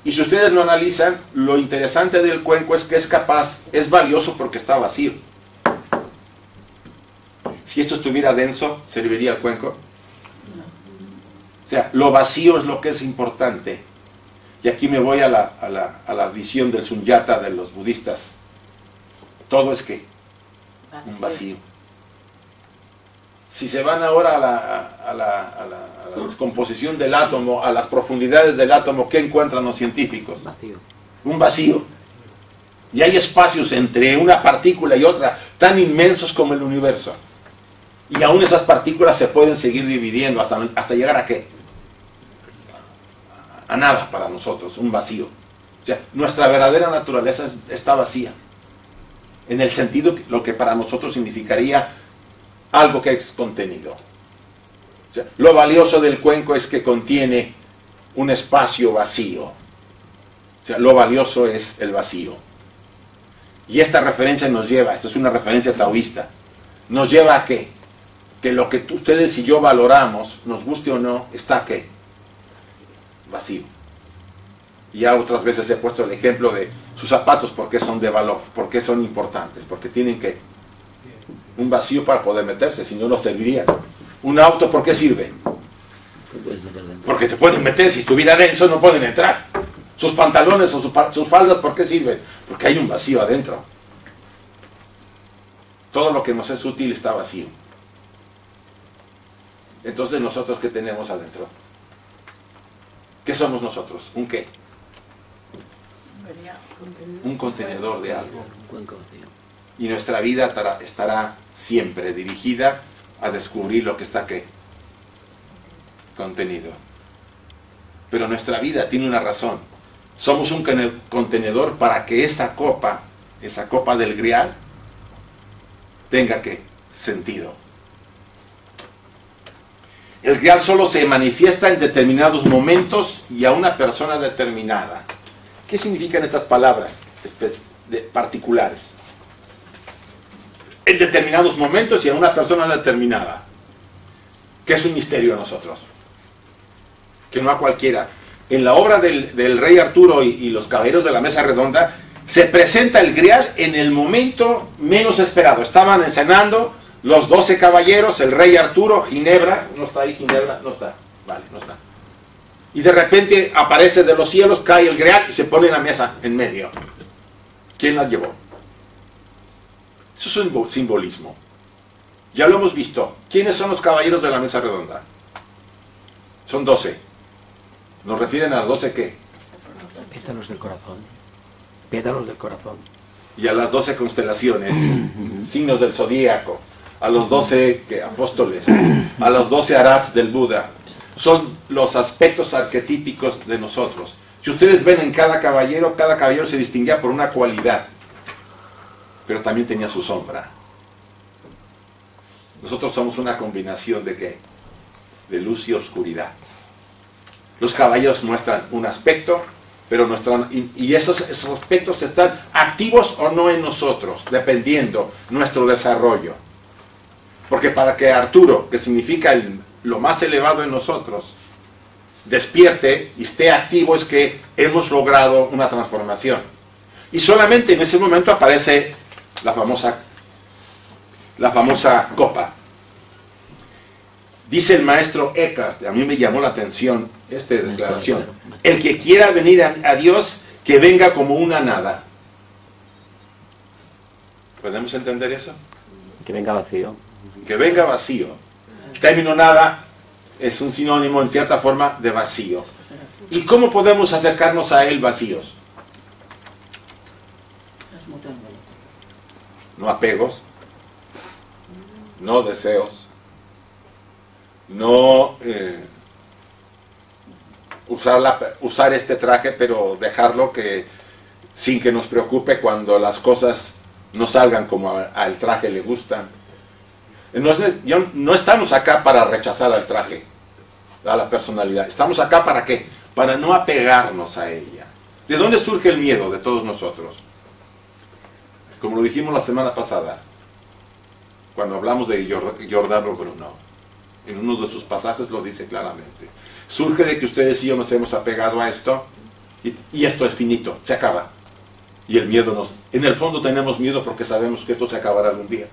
Y si ustedes lo analizan, lo interesante del cuenco es que es valioso porque está vacío. Si esto estuviera denso, ¿serviría el cuenco? O sea, lo vacío es lo que es importante. Y aquí me voy a la visión del Sunyata de los budistas. Todo es ¿qué? Un vacío. Si se van ahora a la descomposición del átomo, a las profundidades del átomo, ¿qué encuentran los científicos? Vacío. Un vacío. Y hay espacios entre una partícula y otra tan inmensos como el universo. Y aún esas partículas se pueden seguir dividiendo hasta llegar ¿a qué? A nada para nosotros, un vacío. O sea, nuestra verdadera naturaleza está vacía. En el sentido que lo que para nosotros significaría algo que es contenido. O sea, lo valioso del cuenco es que contiene un espacio vacío. O sea, lo valioso es el vacío. Y esta referencia nos lleva, esta es una referencia taoísta, nos lleva a ¿qué? Que lo que ustedes y yo valoramos, nos guste o no, está ¿qué? Vacío. Y ya otras veces he puesto el ejemplo de sus zapatos, porque son de valor, porque son importantes, porque tienen que un vacío para poder meterse, si no no servirían. Un auto, ¿por qué sirve? Porque se pueden meter, si estuviera denso no pueden entrar. Sus pantalones o sus faldas, ¿por qué sirven? Porque hay un vacío adentro. Todo lo que nos es útil está vacío. Entonces, ¿nosotros qué tenemos adentro? ¿Qué somos nosotros? ¿Un qué? Un contenedor de algo. Un cuenco vacío. Y nuestra vida estará siempre dirigida a descubrir lo que está ¿qué? Contenido. Pero nuestra vida tiene una razón. Somos un contenedor para que esa copa del grial, tenga ¿qué? Sentido. El grial solo se manifiesta en determinados momentos y a una persona determinada. ¿Qué significan estas palabras particulares? En determinados momentos y a una persona determinada. Que es un misterio a nosotros. Que no a cualquiera. En la obra del rey Arturo y los caballeros de la mesa redonda, se presenta el grial en el momento menos esperado. Estaban cenando los 12 caballeros, el rey Arturo, Ginebra. ¿No está ahí Ginebra? No está. Vale, no está. Y de repente aparece de los cielos, cae el grial y se pone en la mesa en medio. ¿Quién la llevó? Eso es un simbolismo. Ya lo hemos visto. ¿Quiénes son los caballeros de la mesa redonda? Son 12. ¿Nos refieren a las 12 qué? Pétalos del corazón. Pétalos del corazón. Y a las 12 constelaciones, signos del zodíaco, a los 12 apóstoles, a los 12 arats del Buda. Son los aspectos arquetípicos de nosotros. Si ustedes ven en cada caballero se distinguía por una cualidad, pero también tenía su sombra. Nosotros somos una combinación de ¿qué? De luz y oscuridad. Los caballeros muestran un aspecto, pero y esos aspectos están activos o no en nosotros, dependiendo nuestro desarrollo. Porque para que Arturo, que significa lo más elevado en nosotros, despierte y esté activo es que hemos logrado una transformación. Y solamente en ese momento aparece la famosa copa. Dice el maestro Eckhart, a mí me llamó la atención esta declaración: el que quiera venir a Dios, que venga como una nada. ¿Podemos entender eso? Que venga vacío. Que venga vacío. El término nada es un sinónimo en cierta forma de vacío. ¿Y cómo podemos acercarnos a él vacíos? No apegos, no deseos, no usar este traje, pero dejarlo sin que nos preocupe cuando las cosas no salgan como al traje le gustan. No estamos acá para rechazar al traje, a la personalidad. Estamos acá ¿para qué? Para no apegarnos a ella. ¿De dónde surge el miedo de todos nosotros? Como lo dijimos la semana pasada, cuando hablamos de Giordano Bruno, en uno de sus pasajes lo dice claramente. Surge de que ustedes y yo nos hemos apegado a esto, y esto es finito, se acaba. Y el miedo en el fondo tenemos miedo porque sabemos que esto se acabará algún día.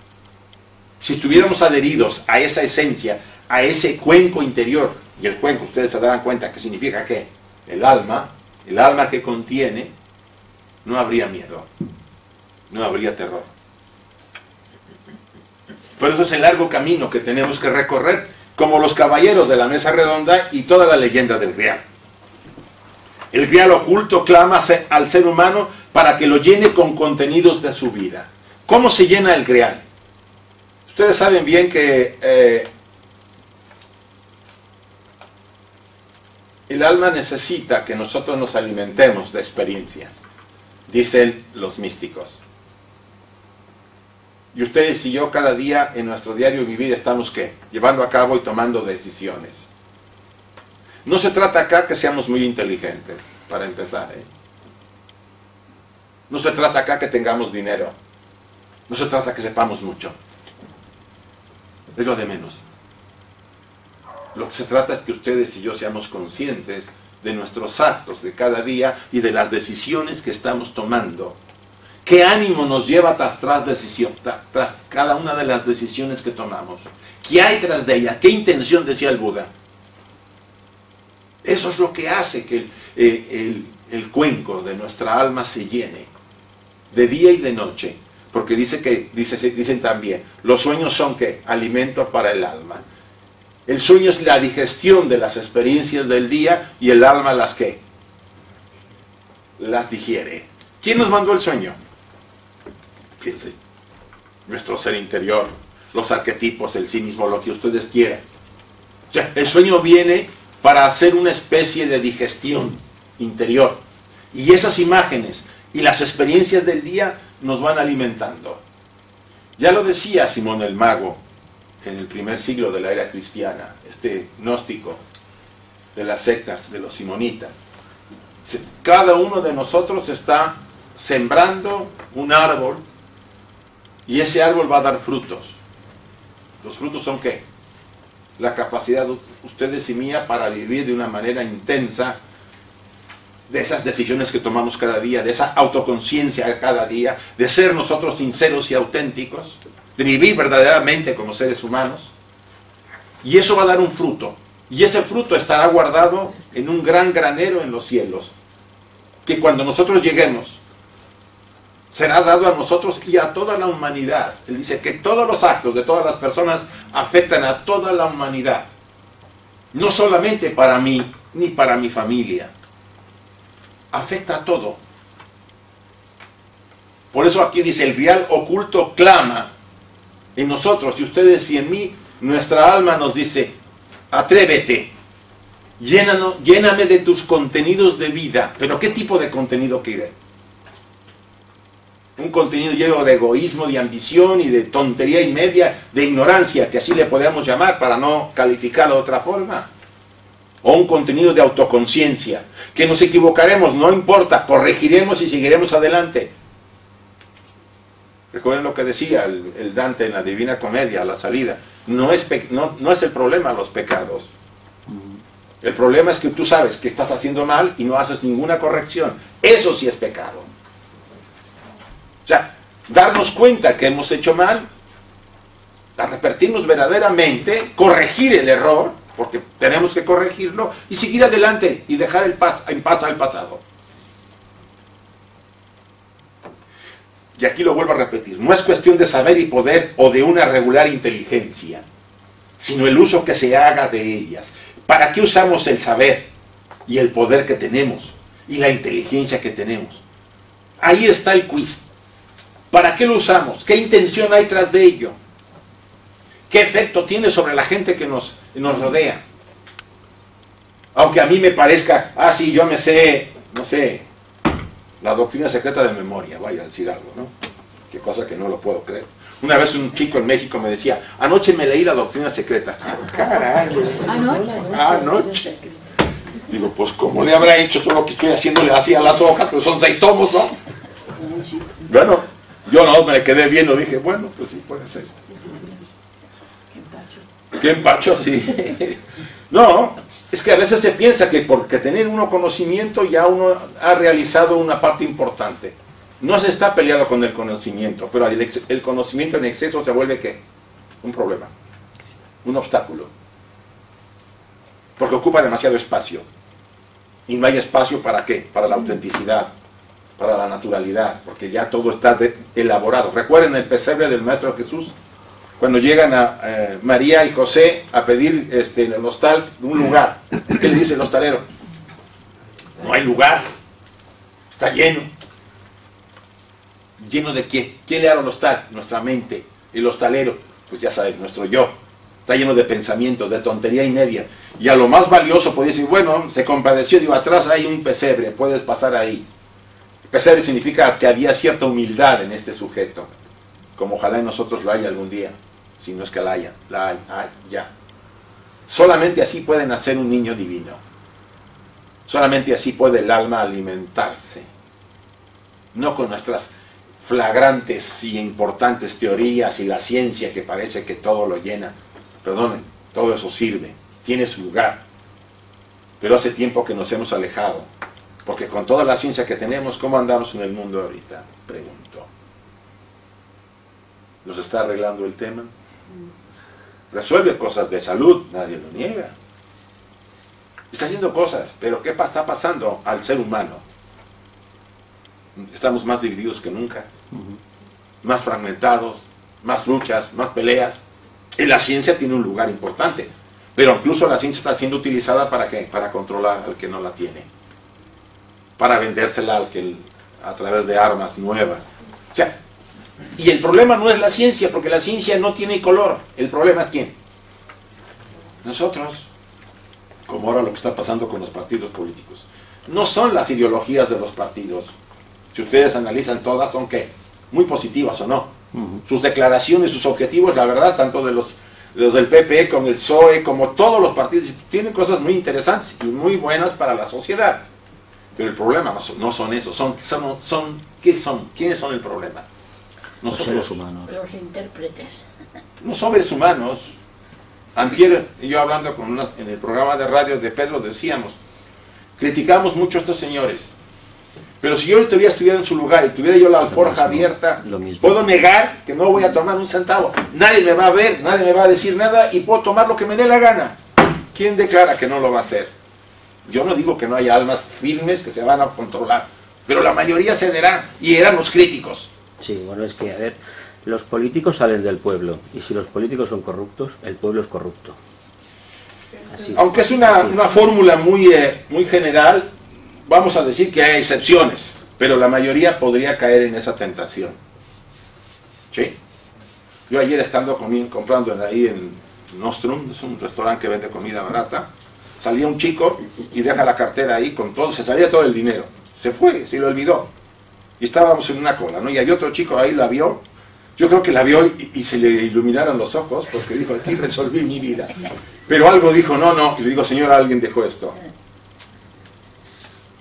Si estuviéramos adheridos a esa esencia, a ese cuenco interior, y el cuenco, ustedes se darán cuenta que significa ¿qué? El alma que contiene, no habría miedo, no habría terror. Por eso es el largo camino que tenemos que recorrer, como los caballeros de la mesa redonda y toda la leyenda del Grial. El Grial oculto clama al ser humano para que lo llene con contenidos de su vida. ¿Cómo se llena el Grial? Ustedes saben bien que el alma necesita que nosotros nos alimentemos de experiencias, dicen los místicos. Y ustedes y yo cada día en nuestro diario vivir estamos ¿qué? Llevando a cabo y tomando decisiones. No se trata acá que seamos muy inteligentes, para empezar, ¿eh? No se trata acá que tengamos dinero. No se trata que sepamos mucho. Es lo de menos. Lo que se trata es que ustedes y yo seamos conscientes de nuestros actos de cada día y de las decisiones que estamos tomando. ¿Qué ánimo nos lleva tras cada una de las decisiones que tomamos? ¿Qué hay tras de ellas? ¿Qué intención decía el Buda? Eso es lo que hace que el cuenco de nuestra alma se llene, de día y de noche. Porque dicen también, los sueños son ¿qué? Alimento para el alma. El sueño es la digestión de las experiencias del día y el alma las ¿qué? Las digiere. ¿Quién nos mandó el sueño? Fíjense, nuestro ser interior, los arquetipos, el sí mismo, lo que ustedes quieran. O sea, el sueño viene para hacer una especie de digestión interior. Y esas imágenes y las experiencias del día nos van alimentando. Ya lo decía Simón el Mago en el primer siglo de la era cristiana, este gnóstico de las sectas de los simonitas. Cada uno de nosotros está sembrando un árbol y ese árbol va a dar frutos. ¿Los frutos son qué? La capacidad de ustedes y mía para vivir de una manera intensa de esas decisiones que tomamos cada día, de esa autoconciencia cada día, de ser nosotros sinceros y auténticos, de vivir verdaderamente como seres humanos. Y eso va a dar un fruto. Y ese fruto estará guardado en un gran granero en los cielos, que cuando nosotros lleguemos, será dado a nosotros y a toda la humanidad. Él dice que todos los actos de todas las personas afectan a toda la humanidad. No solamente para mí, ni para mi familia. Afecta a todo. Por eso aquí dice, el Grial oculto clama en nosotros y ustedes y en mí. Nuestra alma nos dice, atrévete, lléname de tus contenidos de vida. ¿Pero qué tipo de contenido quiere? Un contenido lleno de egoísmo, de ambición y de tontería y media, de ignorancia, que así le podemos llamar para no calificarlo de otra forma. O un contenido de autoconciencia, que nos equivocaremos, no importa, corregiremos y seguiremos adelante. Recuerden lo que decía el Dante en la Divina Comedia, a la salida. No es el problema los pecados. El problema es que tú sabes que estás haciendo mal y no haces ninguna corrección. Eso sí es pecado. O sea, darnos cuenta que hemos hecho mal, arrepentirnos verdaderamente, corregir el error, porque tenemos que corregirlo, y seguir adelante y dejar en paz al pasado. Y aquí lo vuelvo a repetir, no es cuestión de saber y poder o de una regular inteligencia, sino el uso que se haga de ellas. ¿Para qué usamos el saber y el poder que tenemos y la inteligencia que tenemos? Ahí está el quiz. ¿Para qué lo usamos? ¿Qué intención hay tras de ello? ¿Qué efecto tiene sobre la gente que nos rodea? Aunque a mí me parezca, sí, yo me sé, no sé, la doctrina secreta de memoria, vaya a decir algo, ¿no? Qué cosa que no lo puedo creer. Una vez un chico en México me decía, anoche me leí la doctrina secreta. Caray. Anoche. Digo, pues ¿cómo le habrá hecho? Solo que estoy haciéndole así a las hojas, pero son 6 tomos, ¿no? Bueno, yo no me quedé viendo, dije, bueno, pues sí, puede ser. ¿Qué empacho? Sí. No, es que a veces se piensa que porque tener uno conocimiento ya uno ha realizado una parte importante. No se está peleado con el conocimiento, pero el conocimiento en exceso se vuelve ¿qué? Un problema, un obstáculo. Porque ocupa demasiado espacio. Y no hay espacio ¿para qué? Para la autenticidad, para la naturalidad, porque ya todo está elaborado. Recuerden el pesebre del Maestro Jesús, cuando llegan a María y José a pedir en el hostal un lugar. ¿Qué le dice el hostalero? No hay lugar, está lleno. ¿Lleno de qué? ¿Quién le hará el hostal? Nuestra mente. El hostalero, pues ya sabes, nuestro yo. Está lleno de pensamientos, de tontería y media. Y a lo más valioso podía decir, bueno, se compadeció, digo, atrás hay un pesebre, puedes pasar ahí. Pesebre significa que había cierta humildad en este sujeto, como ojalá en nosotros lo haya algún día, si no es que la hay, ya. Solamente así puede nacer un niño divino. Solamente así puede el alma alimentarse. No con nuestras flagrantes y importantes teorías y la ciencia que parece que todo lo llena. Perdonen, todo eso sirve, tiene su lugar. Pero hace tiempo que nos hemos alejado. Porque con toda la ciencia que tenemos, ¿cómo andamos en el mundo ahorita? Pregunto. ¿Nos está arreglando el tema? Resuelve cosas de salud, nadie lo niega. Está haciendo cosas, pero ¿qué está pasando al ser humano? Estamos más divididos que nunca. Más fragmentados, más luchas, más peleas. Y la ciencia tiene un lugar importante. Pero incluso la ciencia está siendo utilizada ¿para qué? Para controlar al que no la tiene. Para vendérsela al que a través de armas nuevas. O sea, y el problema no es la ciencia, porque la ciencia no tiene color. El problema es ¿quién? Nosotros. Como ahora lo que está pasando con los partidos políticos. No son las ideologías de los partidos. Si ustedes analizan todas, son ¿qué? Muy positivas o no. Sus declaraciones, sus objetivos, la verdad, tanto de los del PP como el PSOE, como todos los partidos, tienen cosas muy interesantes y muy buenas para la sociedad. Pero el problema no son esos, ¿qué son? ¿Quiénes son el problema? Los seres humanos. Los intérpretes. Los seres humanos. Antier, yo hablando en el programa de radio de Pedro, decíamos, criticamos mucho a estos señores. Pero si yo todavía estuviera en su lugar y tuviera yo la alforja abierta, puedo negar que no voy a tomar un centavo. Nadie me va a ver, nadie me va a decir nada y puedo tomar lo que me dé la gana. ¿Quién declara que no lo va a hacer? Yo no digo que no haya almas firmes que se van a controlar, pero la mayoría cederá y eran los críticos. Sí, bueno, es que, a ver, los políticos salen del pueblo y si los políticos son corruptos, el pueblo es corrupto. Así, aunque es una fórmula muy general, vamos a decir que hay excepciones, pero la mayoría podría caer en esa tentación. ¿Sí? Yo ayer estando comprando ahí en Nostrum, es un restaurante que vende comida barata, salía un chico y deja la cartera ahí con todo, se salía todo el dinero. Se fue, se lo olvidó. Y estábamos en una cola, ¿no? Y había otro chico ahí, la vio. Yo creo que la vio y se le iluminaron los ojos porque dijo, aquí resolví mi vida. Pero algo dijo, no. Y le digo, señora, alguien dejó esto.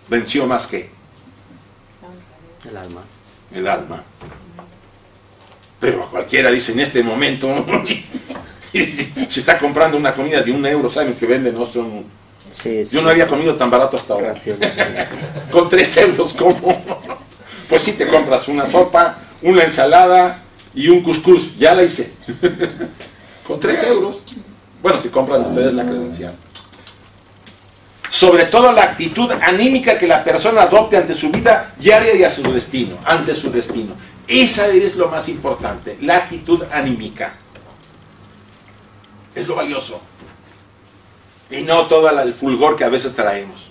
Venció más que el alma. El alma. Pero a cualquiera dice en este momento, se está comprando una comida de €1, ¿saben que vende nuestro Sí, sí. Yo no había comido tan barato hasta ahora. Raciones, sí. Con 3 euros como. Pues sí, te compras una sopa, una ensalada y un cuscús. Ya la hice. Con 3 euros. Bueno, si compran ustedes la credencial. Sobre todo la actitud anímica que la persona adopte ante su vida diaria y a su destino, ante su destino. Esa es lo más importante, la actitud anímica. Es lo valioso. Y no todo el fulgor que a veces traemos.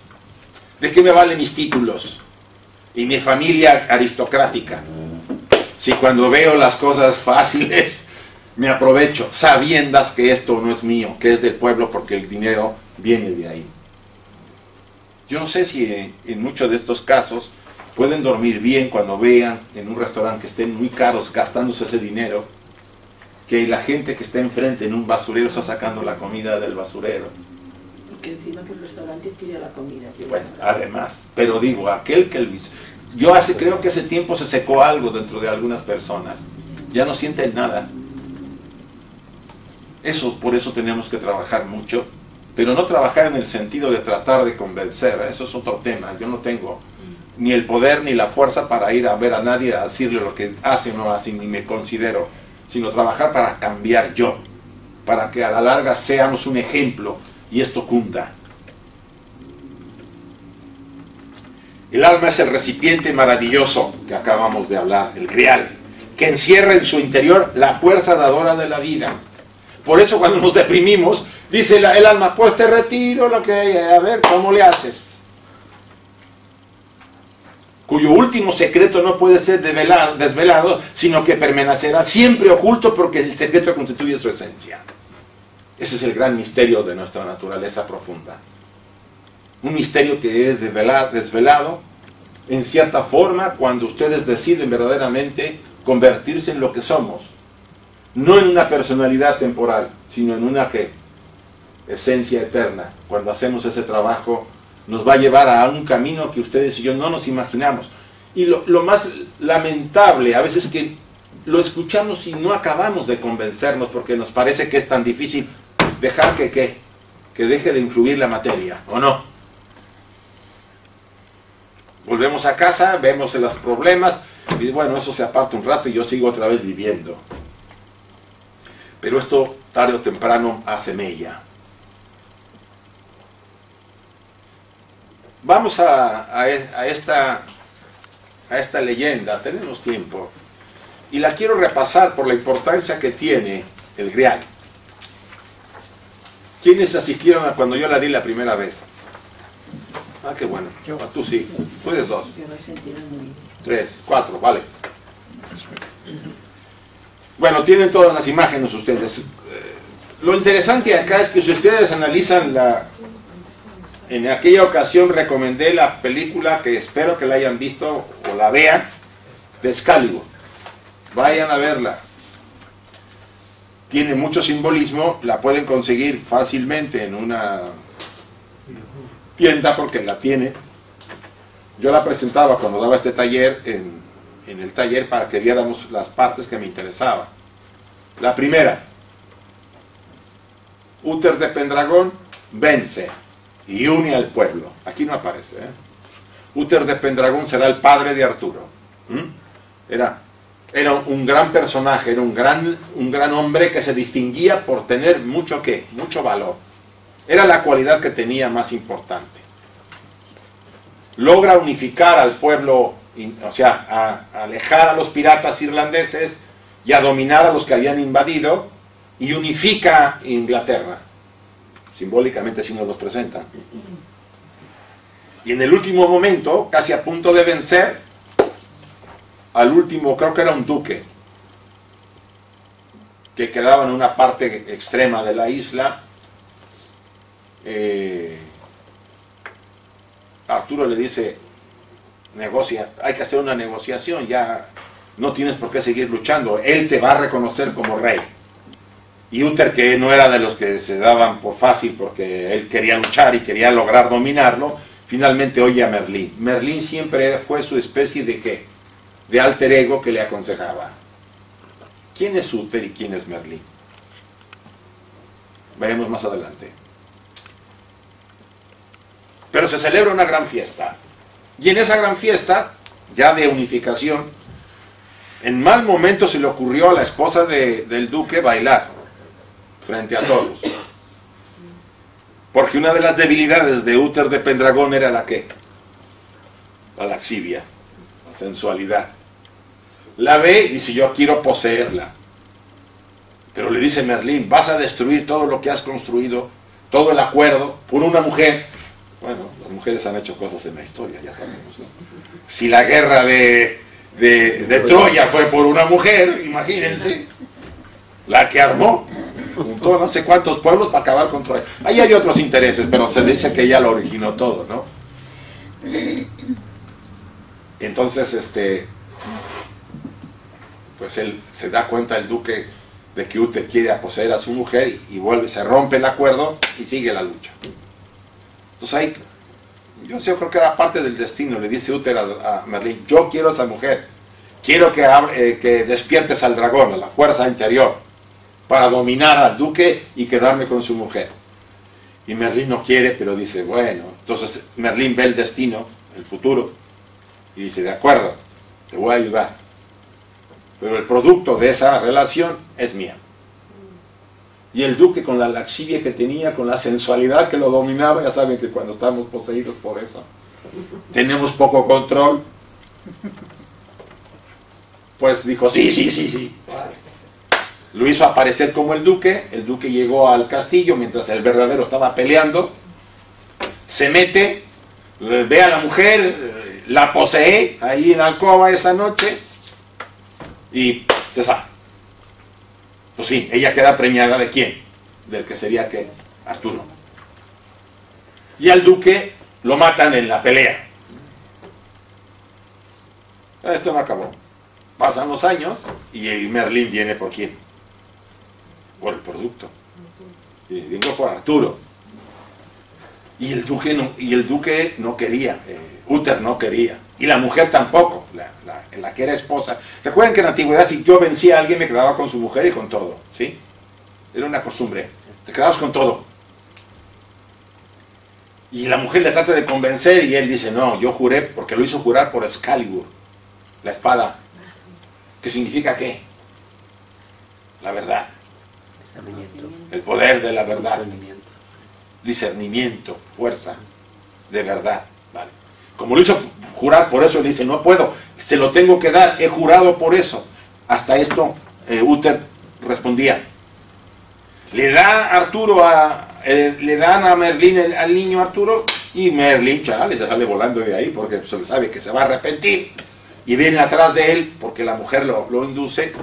¿De qué me valen mis títulos? Y mi familia aristocrática. Si cuando veo las cosas fáciles, me aprovecho, sabiendas que esto no es mío, que es del pueblo, porque el dinero viene de ahí. Yo no sé si en muchos de estos casos pueden dormir bien cuando vean en un restaurante que estén muy caros gastándose ese dinero, que la gente que está enfrente en un basurero está sacando la comida del basurero. Y que encima que el restaurante tire la comida. Y bueno, además, pero digo, aquel que creo que ese tiempo se secó algo dentro de algunas personas. Ya no sienten nada. Por eso tenemos que trabajar mucho, pero no trabajar en el sentido de tratar de convencer. Eso es otro tema. Yo no tengo ni el poder ni la fuerza para ir a ver a nadie a decirle lo que hace o no hace, ni me considero, sino trabajar para cambiar yo, para que a la larga seamos un ejemplo y esto cunda. El alma es el recipiente maravilloso que acabamos de hablar, el grial, que encierra en su interior la fuerza dadora de la vida. Por eso cuando nos deprimimos, dice el alma, pues te retiro lo que hay, a ver cómo le haces. Cuyo último secreto no puede ser desvelado, sino que permanecerá siempre oculto porque el secreto constituye su esencia. Ese es el gran misterio de nuestra naturaleza profunda. Un misterio que es desvelado en cierta forma cuando ustedes deciden verdaderamente convertirse en lo que somos. No en una personalidad temporal, sino en una esencia eterna. Cuando hacemos ese trabajo, nos va a llevar a un camino que ustedes y yo no nos imaginamos. Y lo más lamentable a veces es que lo escuchamos y no acabamos de convencernos porque nos parece que es tan difícil dejar que deje de influir la materia, ¿o no? Volvemos a casa, vemos los problemas y bueno, eso se aparta un rato y yo sigo otra vez viviendo. Pero esto tarde o temprano hace mella. Vamos a esta leyenda, tenemos tiempo, y la quiero repasar por la importancia que tiene el grial. ¿Quiénes asistieron a cuando yo la di la primera vez? Ah, qué bueno. Yo. Tú sí. Tú eres 2. Yo me sentí muy... 3, 4, vale. Bueno, tienen todas las imágenes ustedes. Lo interesante acá es que si ustedes analizan en aquella ocasión recomendé la película que espero que la hayan visto o la vean, de Excalibur. Vayan a verla. Tiene mucho simbolismo, la pueden conseguir fácilmente en una tienda porque la tiene. Yo la presentaba cuando daba este taller en el taller para que viéramos las partes que me interesaban. La primera, Uther de Pendragón vence y une al pueblo. Aquí no aparece, ¿eh? Uther de Pendragón será el padre de Arturo. Era un gran personaje, era un gran hombre que se distinguía por tener mucho valor. Era la cualidad que tenía más importante. Logra unificar al pueblo, o sea, a alejar a los piratas irlandeses y a dominar a los que habían invadido, y unifica Inglaterra. Simbólicamente así nos los presentan. Y en el último momento, casi a punto de vencer, al último, creo que era un duque, que quedaba en una parte extrema de la isla, Arturo le dice, negocia, hay que hacer una negociación, ya no tienes por qué seguir luchando, él te va a reconocer como rey. Y Uther, que no era de los que se daban por fácil porque él quería luchar y quería lograr dominarlo, finalmente oye a Merlín. Merlín siempre fue su especie de alter ego que le aconsejaba. ¿Quién es Uther y quién es Merlín? Veremos más adelante. Pero se celebra una gran fiesta. Y en esa gran fiesta, ya de unificación, en mal momento se le ocurrió a la esposa del duque bailar frente a todos. Porque una de las debilidades de Uther de Pendragón era la ¿qué? La lascivia, la sensualidad. La ve y dice, yo quiero poseerla. Pero le dice Merlín, vas a destruir todo lo que has construido, todo el acuerdo, por una mujer. Bueno, las mujeres han hecho cosas en la historia, ya sabemos, ¿no? Si la guerra de Troya fue por una mujer, imagínense, la que armó, juntó no sé cuántos pueblos para acabar con Troya. Ahí hay otros intereses, pero se dice que ella lo originó todo, ¿no? Entonces, pues él se da cuenta, el duque, de que Uther quiere poseer a su mujer y vuelve, se rompe el acuerdo y sigue la lucha. Entonces ahí, yo creo que era parte del destino. Le dice Uther a Merlín, yo quiero a esa mujer, quiero que despiertes al dragón, a la fuerza interior, para dominar al duque y quedarme con su mujer. Y Merlín no quiere, pero dice, bueno, entonces Merlín ve el destino, el futuro, y dice, de acuerdo, te voy a ayudar, pero el producto de esa relación es mía. Y el duque, con la laxivia que tenía, con la sensualidad que lo dominaba, ya saben que cuando estamos poseídos por eso, tenemos poco control, pues dijo, sí, vale. Lo hizo aparecer como el duque llegó al castillo mientras el verdadero estaba peleando, se mete, ve a la mujer, la posee ahí en la alcoba esa noche y se sale. Pues sí, ella queda preñada ¿de quién? Del que sería ¿qué? Arturo. Y al duque lo matan en la pelea. Esto no acabó. Pasan los años y Merlín viene ¿por quién? Por el producto. Y vino por Arturo. Y el duque no quería, Uther no quería. Y la mujer tampoco, la que era esposa. Recuerden que en la antigüedad, si yo vencía a alguien, me quedaba con su mujer y con todo, ¿sí? Era una costumbre. Te quedabas con todo. Y la mujer le trata de convencer y él dice, no, yo juré, porque lo hizo jurar por Excalibur, la espada. ¿Qué significa qué? La verdad. El poder de la verdad. Discernimiento, fuerza, de verdad. Vale. Como lo hizo jurar por eso, le dice, no puedo, se lo tengo que dar, he jurado por eso. Hasta esto, Uther respondía. Le da Arturo le dan a Merlín al niño Arturo, y Merlín, chale, se sale volando de ahí, porque se sabe que se va a arrepentir, y viene atrás de él, porque la mujer lo induce,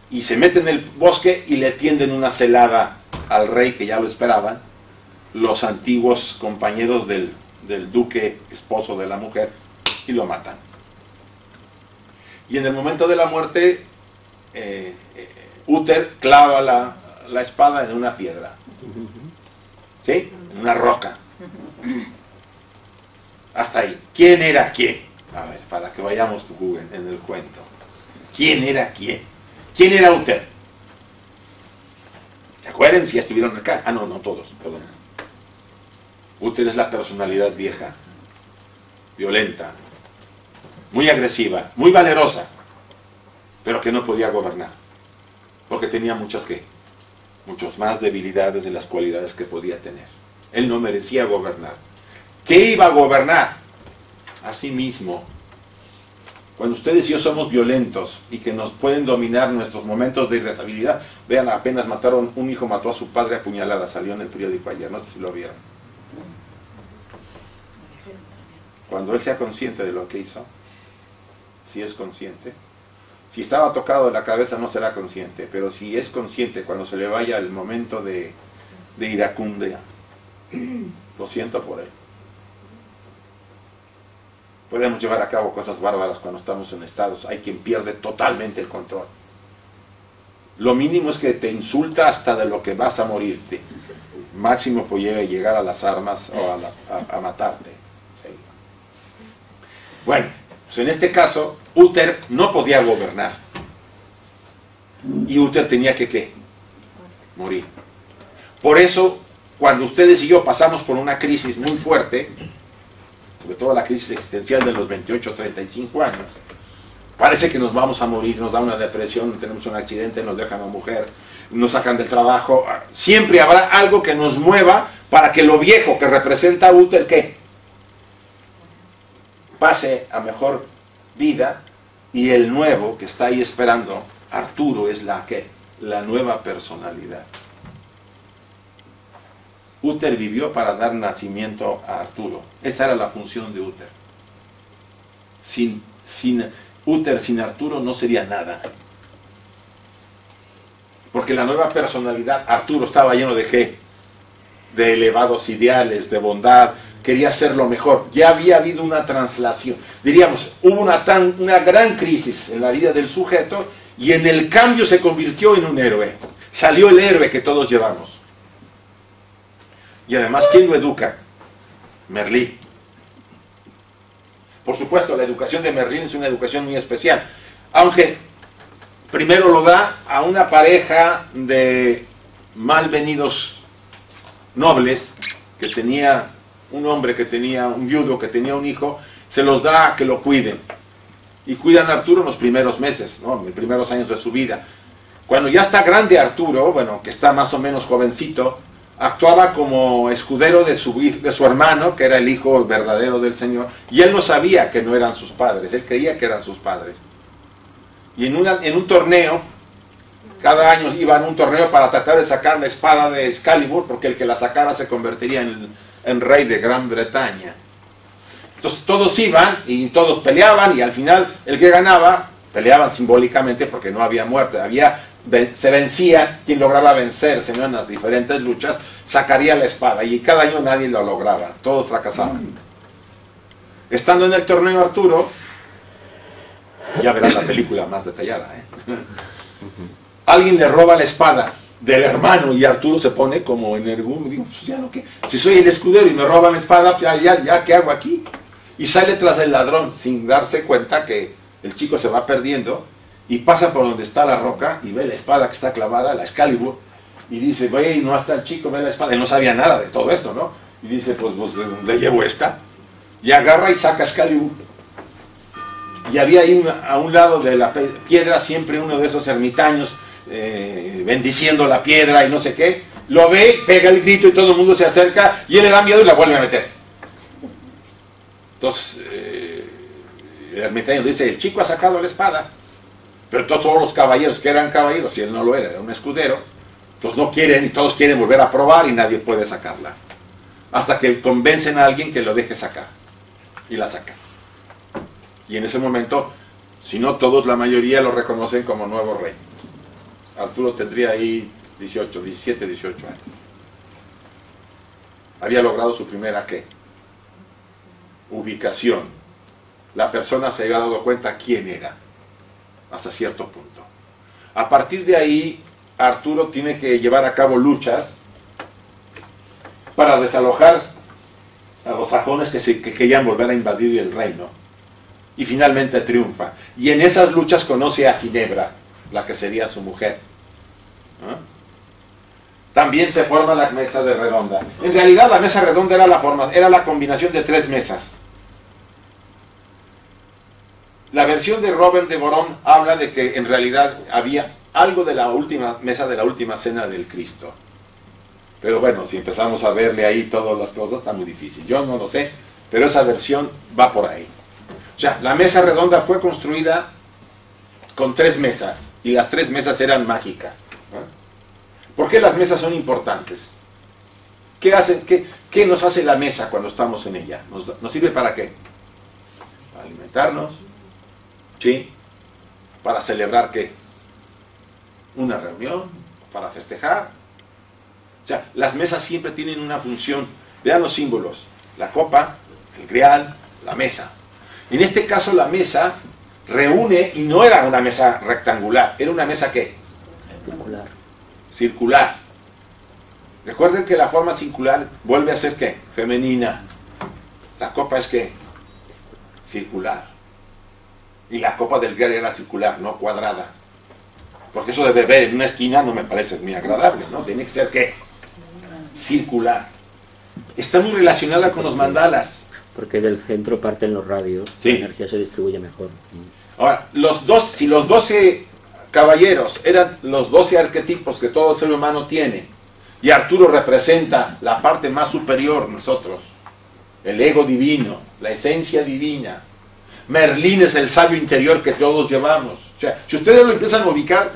y se mete en el bosque, y le tienden una celada al rey, que ya lo esperaban, los antiguos compañeros del duque, esposo de la mujer, y lo matan. Y en el momento de la muerte, Uther clava la espada en una piedra, ¿sí? En una roca. Hasta ahí. ¿Quién era quién? A ver, para que vayamos en el cuento. ¿Quién era quién? ¿Quién era Uther? ¿Se acuerdan si ya estuvieron acá? Ah, no, todos, perdón. Uther es la personalidad vieja, violenta, muy agresiva, muy valerosa, pero que no podía gobernar, porque tenía muchas más debilidades de las cualidades que podía tener. Él no merecía gobernar. ¿Qué iba a gobernar? A sí mismo. Cuando ustedes y yo somos violentos y que nos pueden dominar nuestros momentos de irritabilidad, vean, apenas mataron, un hijo mató a su padre a puñalada, salió en el periódico ayer, no sé si lo vieron. Cuando él sea consciente de lo que hizo, si es consciente, si estaba tocado de la cabeza no será consciente, pero si es consciente cuando se le vaya el momento de iracundia, lo siento por él. Podemos llevar a cabo cosas bárbaras cuando estamos en estados. Hay quien pierde totalmente el control. Lo mínimo es que te insulta hasta de lo que vas a morirte. Máximo puede llegar a las armas o a matarte. ¿Sí? Bueno, pues en este caso, Uther no podía gobernar. Y Uther tenía que, ¿qué? Morir. Por eso, cuando ustedes y yo pasamos por una crisis muy fuerte, sobre todo la crisis existencial de los 28, 35 años, parece que nos vamos a morir, nos da una depresión, tenemos un accidente, nos dejan a mujer, nos sacan del trabajo. Siempre habrá algo que nos mueva para que lo viejo que representa Uther, ¿qué? Pase a mejor vida, y el nuevo que está ahí esperando, Arturo, es la nueva personalidad. Uther vivió para dar nacimiento a Arturo. Esa era la función de Uther. Sin Uther, sin Arturo, no sería nada. Porque la nueva personalidad, Arturo, estaba lleno de ¿qué? De elevados ideales, de bondad, quería ser lo mejor. Ya había habido una translación. Diríamos, hubo una gran crisis en la vida del sujeto, y en el cambio se convirtió en un héroe. Salió el héroe que todos llevamos. Y además, ¿quién lo educa? Merlín. Por supuesto, la educación de Merlín es una educación muy especial. Aunque primero lo da a una pareja de malvenidos nobles, que tenía un hombre que tenía un viudo, que tenía un hijo, se los da a que lo cuiden. Y cuidan a Arturo en los primeros meses, ¿no? En los primeros años de su vida. Cuando ya está grande Arturo, bueno, que está más o menos jovencito, actuaba como escudero de su hermano, que era el hijo verdadero del Señor, y él no sabía que no eran sus padres, él creía que eran sus padres. Y en un torneo, cada año iban a un torneo para tratar de sacar la espada de Excalibur, porque el que la sacara se convertiría en rey de Gran Bretaña. Entonces todos iban y todos peleaban, y al final el que ganaba, peleaban simbólicamente porque no había muerte, se vencía, quien lograba vencerse, ¿no? En las diferentes luchas, sacaría la espada, y cada año nadie lo lograba, todos fracasaban. Estando en el torneo Arturo, ya verán la película más detallada, alguien le roba la espada del hermano, y Arturo se pone como energúmeno, digo, pues ya no, ¿qué? Si soy el escudero y me roban la espada, ya, ¿qué hago aquí? Y sale tras el ladrón, sin darse cuenta que el chico se va perdiendo, y pasa por donde está la roca, y ve la espada que está clavada, la Excalibur, y dice, güey, no está el chico, ve la espada, y no sabía nada de todo esto, ¿no? Y dice, pues le llevo esta, y agarra y saca Excalibur. Y había ahí a un lado de la piedra siempre uno de esos ermitaños, bendiciendo la piedra y no sé qué, lo ve, pega el grito y todo el mundo se acerca, y él le da miedo y la vuelve a meter. Entonces el ermitaño dice, el chico ha sacado la espada, pero todos los caballeros que eran caballeros, y él no lo era un escudero, entonces no quieren, y todos quieren volver a probar, y nadie puede sacarla, hasta que convencen a alguien que lo deje sacar, y la saca. Y en ese momento, si no todos, la mayoría lo reconocen como nuevo rey. Arturo tendría ahí 17, 18 años. Había logrado su primera, ¿qué? Ubicación. La persona se había dado cuenta quién era, hasta cierto punto. A partir de ahí, Arturo tiene que llevar a cabo luchas para desalojar a los sajones que querían volver a invadir el reino. Y finalmente triunfa. Y en esas luchas conoce a Ginebra, la que sería su mujer. También se forma la mesa de redonda. En realidad la mesa redonda era la combinación de 3 mesas. La versión de Robert de Boron habla de que en realidad había algo de la última mesa de la última cena del Cristo. Pero bueno, si empezamos a verle ahí todas las cosas, está muy difícil. Yo no lo sé, pero esa versión va por ahí. O sea, la mesa redonda fue construida con 3 mesas, y las 3 mesas eran mágicas. ¿Por qué las mesas son importantes? ¿Qué nos hace la mesa cuando estamos en ella? ¿Nos sirve para qué? Para alimentarnos, ¿sí? Para celebrar ¿qué? Una reunión, para festejar. O sea, las mesas siempre tienen una función. Vean los símbolos: la copa, el grial, la mesa. En este caso la mesa reúne, y no era una mesa rectangular, era una mesa ¿qué? Circular. Recuerden que la forma circular vuelve a ser ¿qué? Femenina. La copa es ¿qué? Circular. Y la copa del grial era circular, no cuadrada. Porque eso de beber en una esquina no me parece muy agradable, ¿no? Tiene que ser ¿qué? circular. Está muy relacionada con los mandalas. Porque del centro parten los radios, Sí. la energía se distribuye mejor. Ahora, si los 12 caballeros eran los 12 arquetipos que todo ser humano tiene, y Arturo representa la parte más superior, nosotros, el ego divino, la esencia divina, Merlín es el sabio interior que todos llevamos. O sea, si ustedes lo empiezan a ubicar,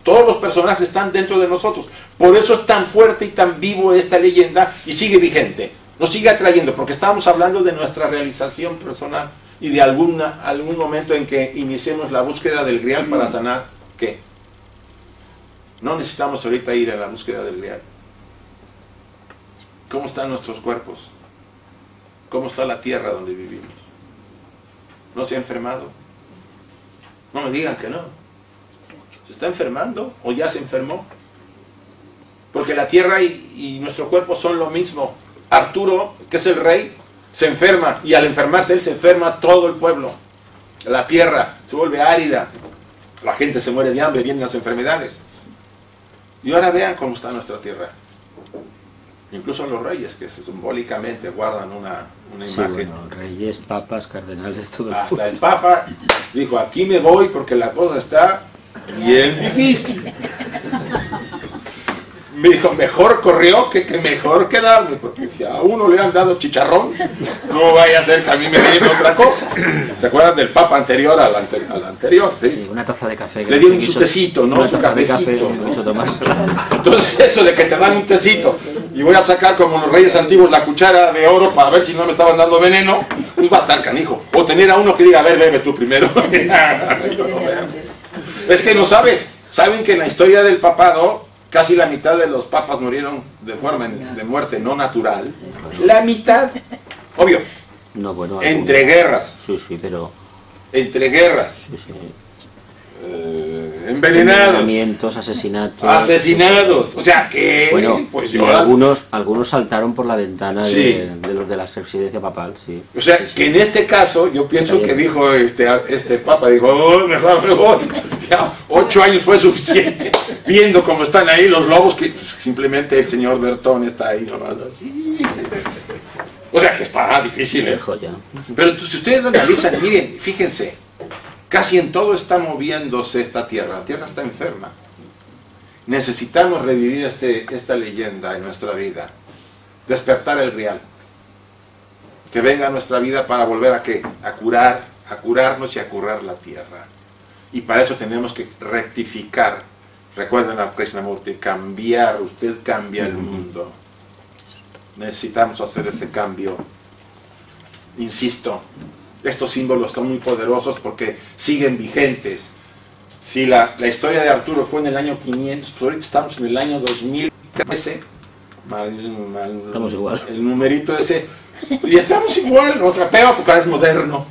todos los personajes están dentro de nosotros. Por eso es tan fuerte y tan vivo esta leyenda y sigue vigente. Nos sigue atrayendo, porque estamos hablando de nuestra realización personal y de algún momento en que iniciemos la búsqueda del Grial para sanar. ¿Qué? No necesitamos ahorita ir a la búsqueda del Grial. ¿Cómo están nuestros cuerpos? ¿Cómo está la tierra donde vivimos? ¿No se ha enfermado? No me digan que no. ¿Se está enfermando o ya se enfermó? Porque la tierra y nuestro cuerpo son lo mismo. Arturo, que es el rey, se enferma, y al enfermarse él se enferma todo el pueblo. La tierra se vuelve árida, la gente se muere de hambre, vienen las enfermedades. Y ahora vean cómo está nuestra tierra. Incluso los reyes, que simbólicamente guardan una Sí, imagen. bueno, reyes, papas, cardenales, todo. Hasta el Papa dijo, aquí me voy porque la cosa está bien difícil. Me dijo, mejor corrió que mejor quedarme, porque si a uno le han dado chicharrón, no vaya a ser que a mí me den otra cosa. ¿Se acuerdan del Papa anterior al anterior? Sí. Sí, una taza de café. Le dieron su tecito, ¿no? Una Su taza de cafecito. café, no quiso tomársela. Entonces eso de que te dan un tecito y voy a sacar como los reyes antiguos la cuchara de oro para ver si no me estaban dando veneno, pues va a estar canijo. O tener a uno que diga, a ver, bebe tú primero. Es que no sabes. Saben que en la historia del papado casi la mitad de los papas murieron de muerte no natural. La mitad. Obvio. No, bueno, Entre guerras. Sí, sí, pero... Entre guerras. Sí, sí. Envenenados. Envenenamientos, asesinatos. Asesinados. O sea que... Bueno, pues y yo... algunos saltaron por la ventana Sí. de los de la residencia papal, sí. O sea, Sí, sí. que en este caso, yo pienso que dijo este papa, dijo, oh, mejor me voy. Ya, 8 años fue suficiente. Viendo cómo están ahí los lobos, que pues, simplemente el señor Bertón está ahí nomás así. O sea, que está difícil, ¿eh? Dejo ya. Pero si ustedes lo analizan, miren, fíjense, casi en todo está moviéndose esta tierra. La tierra está enferma. Necesitamos revivir esta leyenda en nuestra vida. Despertar el Grial. Que venga a nuestra vida para volver a ¿qué? A curarnos y a curar la tierra. Y para eso tenemos que rectificar. Recuerden a Krishnamurti, cambiar. Usted cambia el mundo. Necesitamos hacer ese cambio. Insisto, estos símbolos son muy poderosos porque siguen vigentes. Si la historia de Arturo fue en el año 500, pues ahorita estamos en el año 2013. Estamos igual. El numerito ese. Y estamos igual, o sea, pero porque ahora es moderno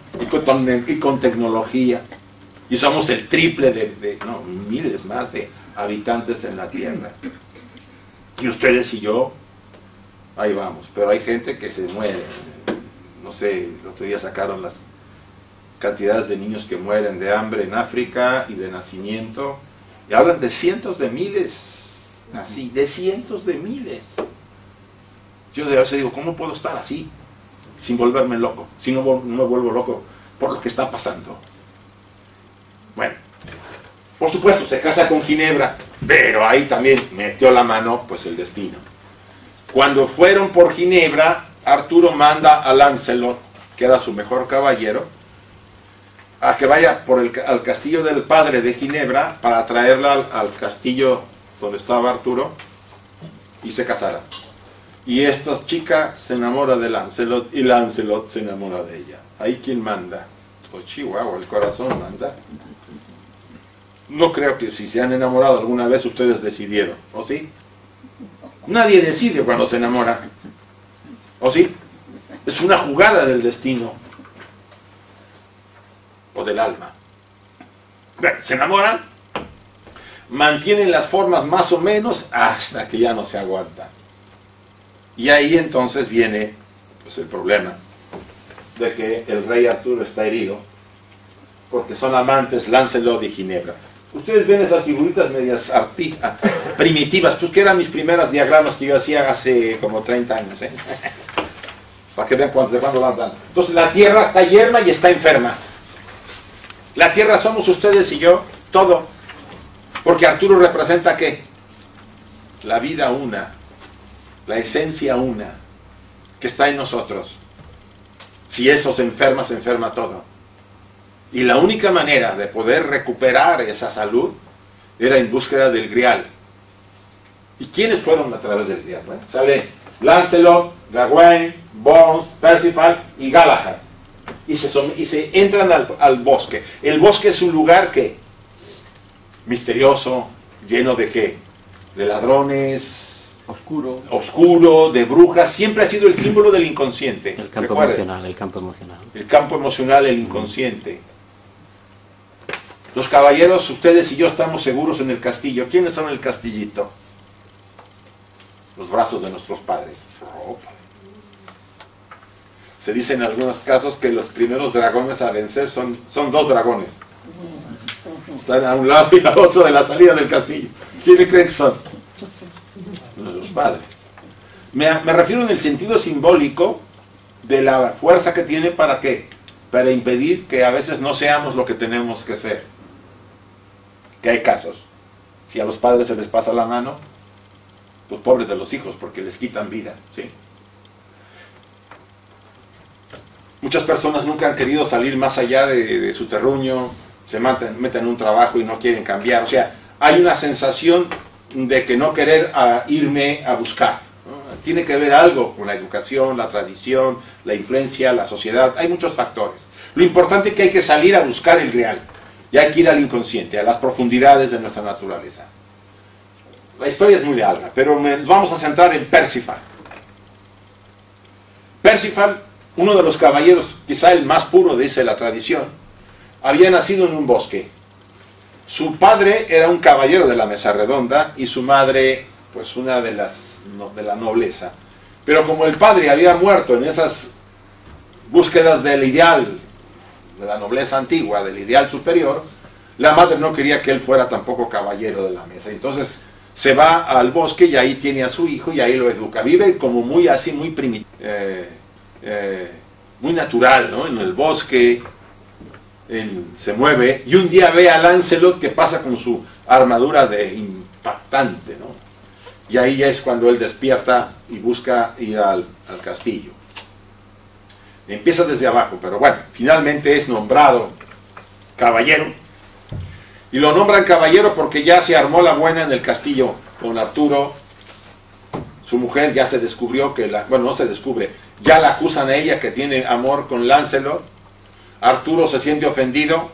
y con tecnología. Y somos el triple no, miles más de habitantes en la Tierra. Y ustedes y yo, ahí vamos. Pero hay gente que se muere. No sé, el otro día sacaron las cantidades de niños que mueren de hambre en África y de nacimiento. Y hablan de cientos de miles. Así, de cientos de miles. Yo de veces digo, ¿cómo puedo estar así? Sin volverme loco. Si no me vuelvo loco por lo que está pasando. Bueno, por supuesto, se casa con Ginebra, pero ahí también metió la mano, pues el destino. Cuando fueron por Ginebra, Arturo manda a Lancelot, que era su mejor caballero, a que vaya al castillo del padre de Ginebra para traerla al castillo donde estaba Arturo y se casaran. Y esta chica se enamora de Lancelot y Lancelot se enamora de ella. Ahí quién manda. Pues Chihuahua, el corazón manda. No creo que si se han enamorado alguna vez ustedes decidieron, ¿o sí? Nadie decide cuando se enamora, ¿o sí? Es una jugada del destino o del alma. Bueno, se enamoran, mantienen las formas más o menos hasta que ya no se aguantan. Y ahí entonces viene pues, el problema de que el rey Arturo está herido porque son amantes Lancelot y Ginebra. Ustedes ven esas figuritas medias primitivas, pues que eran mis primeras diagramas que yo hacía hace como 30 años, ¿eh? Para que vean de cuándo van dando. Entonces la Tierra está yerma y está enferma. La Tierra somos ustedes y yo, todo. Porque Arturo representa ¿qué? La vida una, la esencia una, que está en nosotros. Si eso se enferma todo. Y la única manera de poder recuperar esa salud era en búsqueda del Grial. ¿Y quiénes fueron a través del Grial? ¿Eh? Sale Lancelot, Gawain, Bones, Percival y Galahad. Y se entran al bosque. El bosque es un lugar que misterioso, lleno de ¿qué? De ladrones, oscuro, de brujas. Siempre ha sido el símbolo del inconsciente. El campo Recuerden, emocional, el campo emocional. el campo emocional, el inconsciente. Los caballeros, ustedes y yo estamos seguros en el castillo. ¿Quiénes son el castillito? Los brazos de nuestros padres. Se dice en algunos casos que los primeros dragones a vencer son 2 dragones. Están a un lado y al otro de la salida del castillo. ¿Quiénes creen que son? Nuestros padres. Me refiero en el sentido simbólico de la fuerza que tiene para ¿qué? Para impedir que a veces no seamos lo que tenemos que ser. Que hay casos. Si a los padres se les pasa la mano, pues pobres de los hijos, porque les quitan vida, ¿sí? Muchas personas nunca han querido salir más allá de su terruño, se meten en un trabajo y no quieren cambiar. O sea, hay una sensación de que no querer irme a buscar, ¿no? Tiene que ver algo con la educación, la tradición, la influencia, la sociedad. Hay muchos factores. Lo importante es que hay que salir a buscar el Grial. Y hay que ir al inconsciente, a las profundidades de nuestra naturaleza. La historia es muy larga, pero nos vamos a centrar en Percival. Percival, uno de los caballeros, quizá el más puro, dice la tradición, había nacido en un bosque. Su padre era un caballero de la mesa redonda y su madre, pues una de la nobleza. Pero como el padre había muerto en esas búsquedas del ideal, de la nobleza antigua, del ideal superior, la madre no quería que él fuera tampoco caballero de la mesa. Entonces se va al bosque y ahí tiene a su hijo y ahí lo educa. Vive como muy así, muy primitivo, muy natural, ¿no? En el bosque, se mueve y un día ve a Lancelot que pasa con su armadura de impactante, ¿no? Y ahí ya es cuando él despierta y busca ir al castillo. Empieza desde abajo, pero bueno, finalmente es nombrado caballero. Y lo nombran caballero porque ya se armó la buena en el castillo con Arturo. Su mujer ya se descubrió que bueno, no se descubre, ya la acusan a ella que tiene amor con Lancelot. Arturo se siente ofendido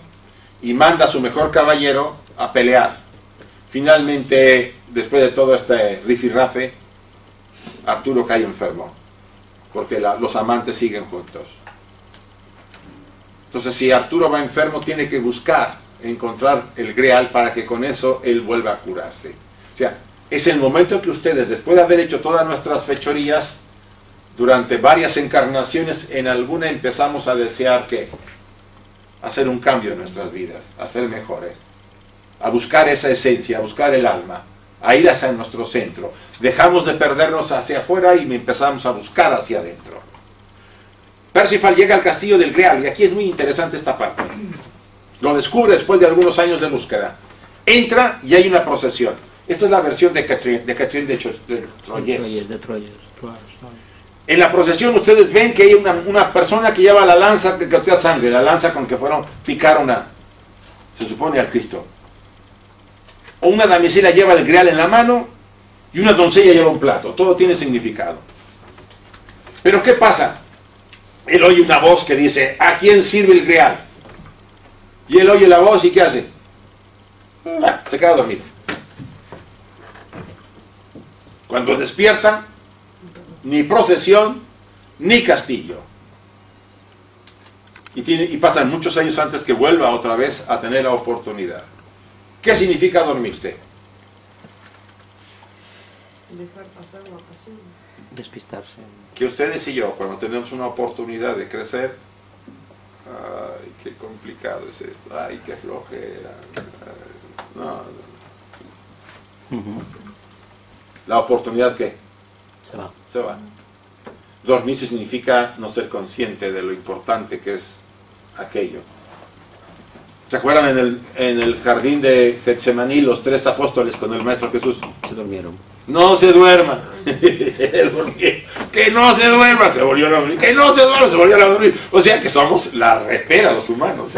y manda a su mejor caballero a pelear. Finalmente, después de todo este rifirrafe, Arturo cae enfermo, porque los amantes siguen juntos. Entonces, si Arturo va enfermo, tiene que encontrar el Grial para que con eso él vuelva a curarse. O sea, es el momento que ustedes, después de haber hecho todas nuestras fechorías, durante varias encarnaciones, en alguna empezamos a desear que hacer un cambio en nuestras vidas, a ser mejores, a buscar esa esencia, a buscar el alma, a ir hacia nuestro centro. Dejamos de perdernos hacia afuera y empezamos a buscar hacia adentro. Percival llega al castillo del Grial y aquí es muy interesante esta parte. Lo descubre después de algunos años de búsqueda. Entra y hay una procesión. Esta es la versión de Catherine de Troyes. En la procesión ustedes ven que hay una persona que lleva la lanza que gotea sangre, la lanza con que picaron se supone al Cristo. O una damisela lleva el Grial en la mano y una doncella lleva un plato. Todo tiene significado. Pero ¿qué pasa? Él oye una voz que dice, ¿a quién sirve el Grial? Y él oye la voz y ¿qué hace? Se queda dormido. Cuando despierta, ni procesión, ni castillo. Y pasan muchos años antes que vuelva otra vez a tener la oportunidad. ¿Qué significa dormirse? Dejar pasar la ocasión. Despistarse. Que ustedes y yo, cuando tenemos una oportunidad de crecer, ay, qué complicado es esto, ay, qué flojera, La oportunidad, ¿qué? Se va. Se va. Dormirse significa no ser consciente de lo importante que es aquello. ¿Se acuerdan en el jardín de Getsemaní los 3 apóstoles con el Maestro Jesús? Se durmieron. No se duerma. Se durmió. Que no se duerma, se volvió a dormir. Que no se duerma, se volvió a dormir. O sea que somos la repera los humanos.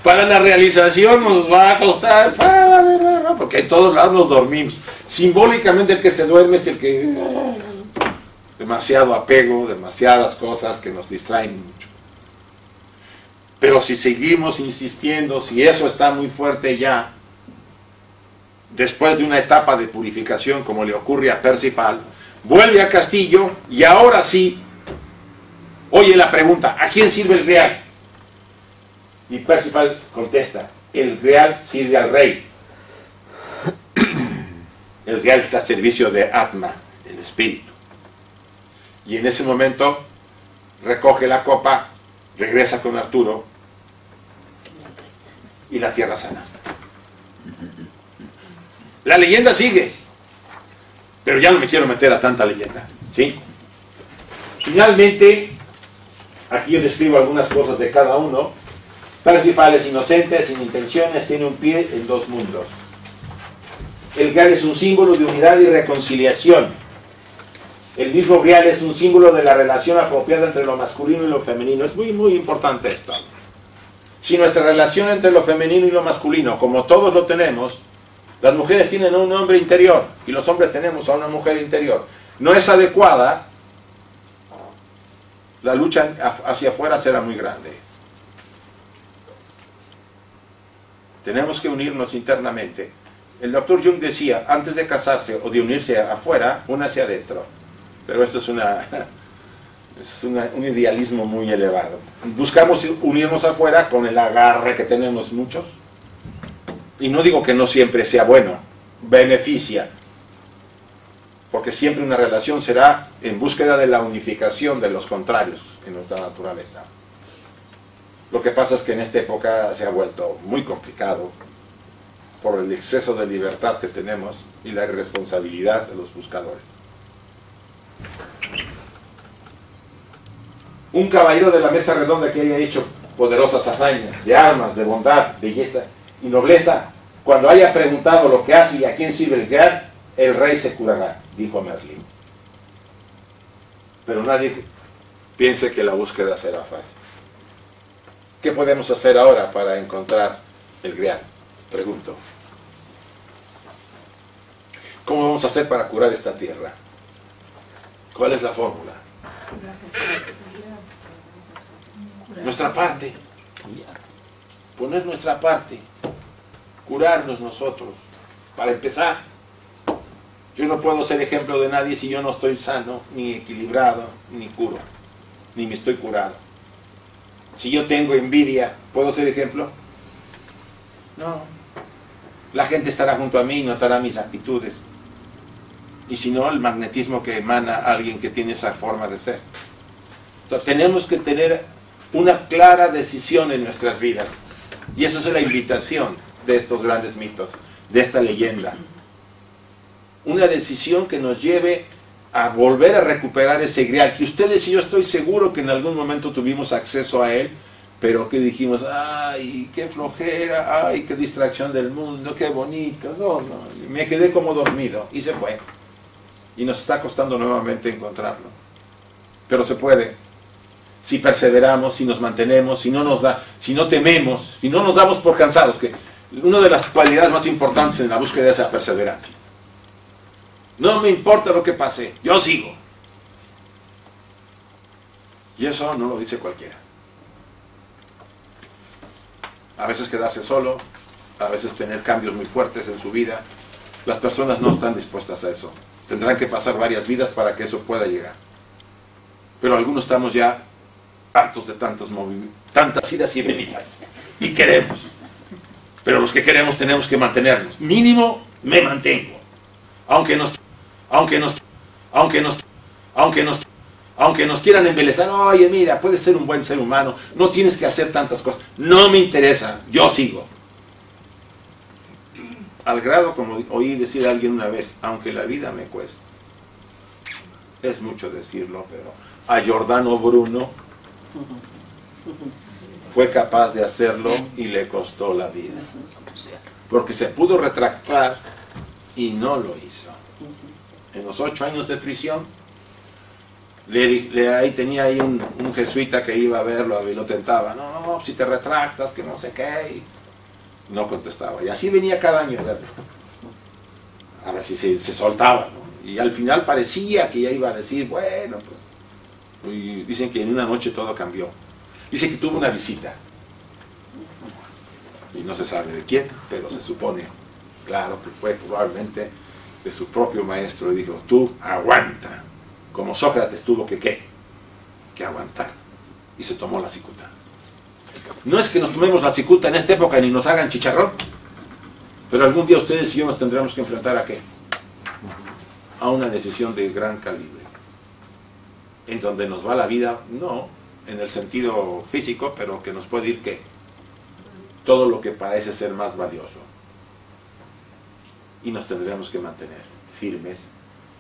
Para la realización nos va a costar, porque en todos lados nos dormimos. Simbólicamente el que se duerme es el que... demasiado apego, demasiadas cosas que nos distraen mucho. Pero si seguimos insistiendo, si eso está muy fuerte ya, después de una etapa de purificación como le ocurre a Percival, vuelve a Castillo y ahora sí oye la pregunta: ¿a quién sirve el Grial? Y Percival contesta: el Grial sirve al rey. El Grial está a servicio de Atma, el espíritu. Y en ese momento recoge la copa, regresa con Arturo y la tierra sana. La leyenda sigue, pero ya no me quiero meter a tanta leyenda, ¿sí? Finalmente, aquí yo describo algunas cosas de cada uno. Percival es inocente, sin intenciones, tiene un pie en 2 mundos. El Grial es un símbolo de unidad y reconciliación. El mismo Grial es un símbolo de la relación apropiada entre lo masculino y lo femenino. Es muy, muy importante esto. Si nuestra relación entre lo femenino y lo masculino, como todos lo tenemos, las mujeres tienen a un hombre interior y los hombres tenemos a una mujer interior, no es adecuada, la lucha hacia afuera será muy grande. Tenemos que unirnos internamente. El doctor Jung decía, antes de casarse o de unirse afuera, únase adentro. Pero esto es un idealismo muy elevado. Buscamos unirnos afuera con el agarre que tenemos muchos. Y no digo que no siempre sea bueno, beneficia. Porque siempre una relación será en búsqueda de la unificación de los contrarios en nuestra naturaleza. Lo que pasa es que en esta época se ha vuelto muy complicado por el exceso de libertad que tenemos y la irresponsabilidad de los buscadores. Un caballero de la mesa redonda que haya hecho poderosas hazañas de armas, de bondad, belleza y nobleza, cuando haya preguntado lo que hace y a quién sirve el Grial, el rey se curará, dijo Merlín. Pero nadie piense que la búsqueda será fácil. ¿Qué podemos hacer ahora para encontrar el Grial? Pregunto. ¿Cómo vamos a hacer para curar esta tierra? ¿Cuál es la fórmula? Nuestra parte. Poner nuestra parte. Curarnos nosotros. Para empezar, yo no puedo ser ejemplo de nadie si yo no estoy sano, ni equilibrado, ni curo, ni me estoy curado. Si yo tengo envidia, ¿puedo ser ejemplo? No. La gente estará junto a mí y notará mis actitudes. Y si no, el magnetismo que emana alguien que tiene esa forma de ser. O sea, tenemos que tener una clara decisión en nuestras vidas. Y esa es la invitación de estos grandes mitos, de esta leyenda. Una decisión que nos lleve a volver a recuperar ese Grial, que ustedes y yo estoy seguro que en algún momento tuvimos acceso a él, pero que dijimos, ay, qué flojera, ay, qué distracción del mundo, qué bonito, no, me quedé como dormido, y se fue. Y nos está costando nuevamente encontrarlo. Pero se puede. Si perseveramos, si nos mantenemos, si no tememos, si no nos damos por cansados, que una de las cualidades más importantes en la búsqueda es la perseverancia. No me importa lo que pase, yo sigo. Y eso no lo dice cualquiera. A veces quedarse solo, a veces tener cambios muy fuertes en su vida. Las personas no están dispuestas a eso. Tendrán que pasar varias vidas para que eso pueda llegar. Pero algunos estamos ya hartos de tantas idas y venidas. Y queremos. Pero los que queremos tenemos que mantenernos. Mínimo me mantengo. Aunque nos quieran embelezar, oye, mira, puedes ser un buen ser humano, no tienes que hacer tantas cosas. No me interesa, yo sigo. al grado, como oí decir a alguien una vez, aunque la vida me cueste. Es mucho decirlo, pero a Giordano Bruno fue capaz de hacerlo y le costó la vida. Porque se pudo retractar y no lo hizo. En los 8 años de prisión, ahí tenía ahí un jesuita que iba a verlo y lo tentaba. No, si te retractas, que no sé qué. Y no contestaba. Y así venía cada año a verlo. A ver si se soltaba, ¿no? Y al final parecía que ya iba a decir, bueno, pues. Y dicen que en una noche todo cambió. Dice que tuvo una visita. Y no se sabe de quién, pero se supone, claro, que fue probablemente de su propio maestro. Y dijo, tú aguanta. Como Sócrates tuvo que aguantar. Y se tomó la cicuta. No es que nos tomemos la cicuta en esta época ni nos hagan chicharrón. Pero algún día ustedes y yo nos tendremos que enfrentar ¿a qué? A una decisión de gran calibre. En donde nos va la vida, no en el sentido físico, pero que nos puede ir ¿qué? Todo lo que parece ser más valioso. Y nos tendremos que mantener firmes.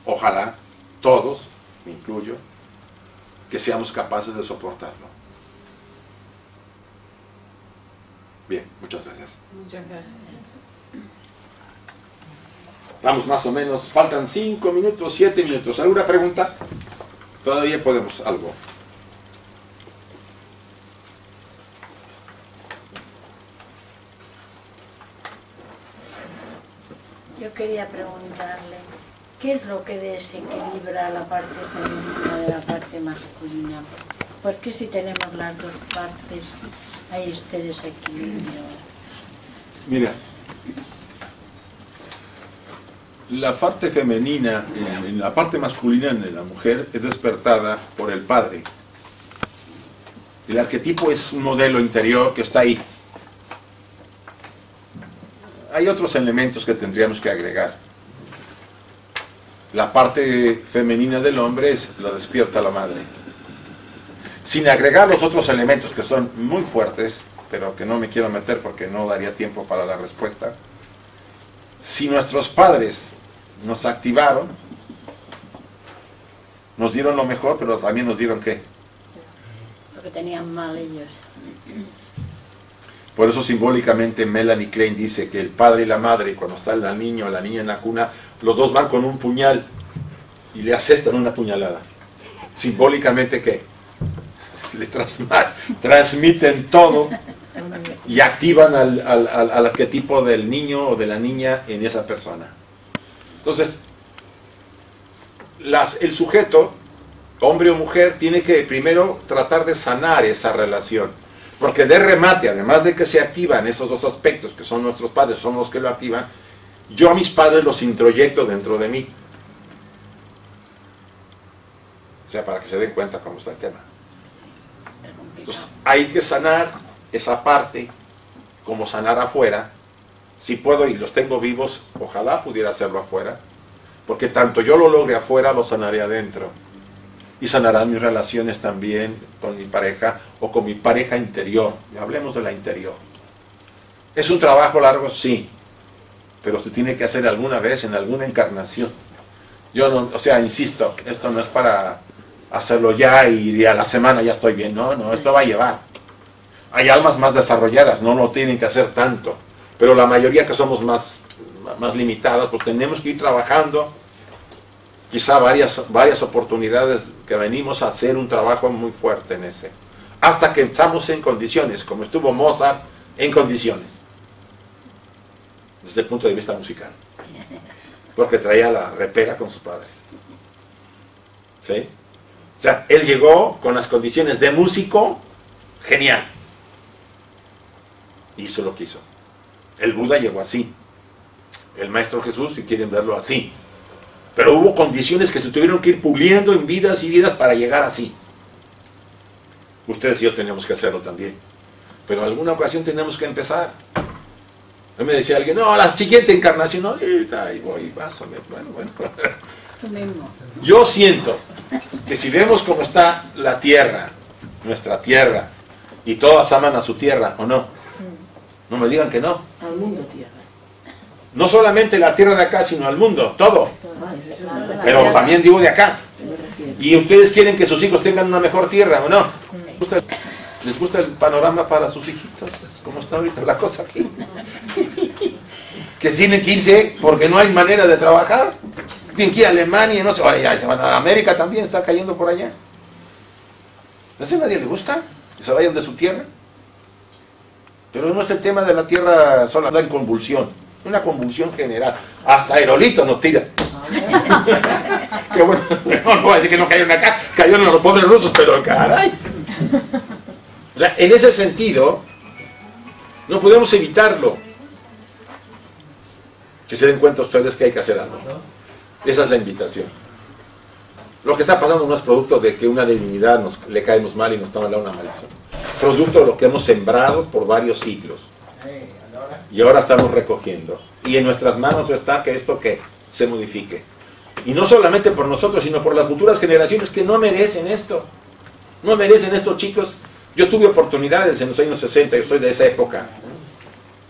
Ojalá, todos, me incluyo, que seamos capaces de soportarlo. Bien, muchas gracias. Muchas gracias. Vamos más o menos, faltan 5 minutos, 7 minutos. ¿Alguna pregunta? Todavía podemos algo. Yo quería preguntarle, ¿qué es lo que desequilibra la parte femenina de la parte masculina? ¿Por qué si tenemos las dos partes hay este desequilibrio? Mira, la parte femenina, en la parte masculina de la mujer es despertada por el padre. El arquetipo es un modelo interior que está ahí. Hay otros elementos que tendríamos que agregar. La parte femenina del hombre la despierta la madre. Sin agregar los otros elementos que son muy fuertes, pero que no me quiero meter porque no daría tiempo para la respuesta. Si nuestros padres nos activaron, nos dieron lo mejor, pero también nos dieron ¿qué? Lo que tenían mal ellos. Por eso simbólicamente Melanie Klein dice que el padre y la madre, cuando está el niño o la niña en la cuna, los dos van con un puñal y le asestan una puñalada. Simbólicamente ¿qué? Le transmiten todo y activan al arquetipo del niño o de la niña en esa persona. Entonces, el sujeto, hombre o mujer, tiene que primero tratar de sanar esa relación. Porque de remate, además de que se activan esos dos aspectos, que son nuestros padres, son los que lo activan, yo a mis padres los introyecto dentro de mí. O sea, para que se den cuenta cómo está el tema. Entonces, hay que sanar esa parte, como sanar afuera. Si puedo y los tengo vivos, ojalá pudiera hacerlo afuera. Porque tanto yo lo logre afuera, lo sanaré adentro. Y sanarán mis relaciones también con mi pareja o con mi pareja interior. Hablemos de la interior. ¿Es un trabajo largo? Sí. Pero se tiene que hacer alguna vez, en alguna encarnación. Yo no, o sea, insisto, esto no es para hacerlo ya y a la semana ya estoy bien. No, esto va a llevar. Hay almas más desarrolladas, no lo tienen que hacer tanto. Pero la mayoría que somos más limitadas, pues tenemos que ir trabajando. Quizá varias oportunidades que venimos a hacer un trabajo muy fuerte en ese. Hasta que estamos en condiciones, como estuvo Mozart, en condiciones. Desde el punto de vista musical. Porque traía la repera con sus padres. ¿Sí? O sea, él llegó con las condiciones de músico, genial. Hizo lo que hizo. El Buda llegó así. El Maestro Jesús, si quieren verlo así. Pero hubo condiciones que se tuvieron que ir puliendo en vidas y vidas para llegar así. Ustedes y yo tenemos que hacerlo también. Pero en alguna ocasión tenemos que empezar. A mí me decía alguien, no, la siguiente encarnación, ahorita, ahí voy, vas a ver, bueno. Tú mismo. Yo siento que si vemos cómo está la tierra, nuestra tierra, y todas aman a su tierra, ¿o no? No me digan que no. Al mundo tierra. No solamente la tierra de acá, sino al mundo, todo. Pero también digo de acá. Y ustedes quieren que sus hijos tengan una mejor tierra, ¿o no? ¿Les gusta el panorama para sus hijitos? ¿Cómo está ahorita la cosa aquí? Que tienen que irse porque no hay manera de trabajar. Tienen que ir a Alemania, no sé, ahora ya se van a América también, está cayendo por allá. ¿No sé, a nadie le gusta que se vayan de su tierra? Pero no es el tema de la tierra sola, anda en convulsión, una convulsión general. Hasta aerolito nos tira. Que bueno, no voy a decir que no cayeron acá, cayeron los pobres rusos, pero caray. O sea, en ese sentido, no podemos evitarlo. Que se den cuenta ustedes que hay que hacer algo. Esa es la invitación. Lo que está pasando no es producto de que una divinidad le caemos mal y nos está mandando una maldición. Producto de lo que hemos sembrado por varios siglos. Y ahora estamos recogiendo. Y en nuestras manos está que esto que se modifique. Y no solamente por nosotros, sino por las futuras generaciones que no merecen esto. No merecen esto, chicos. Yo tuve oportunidades en los años 60, yo soy de esa época.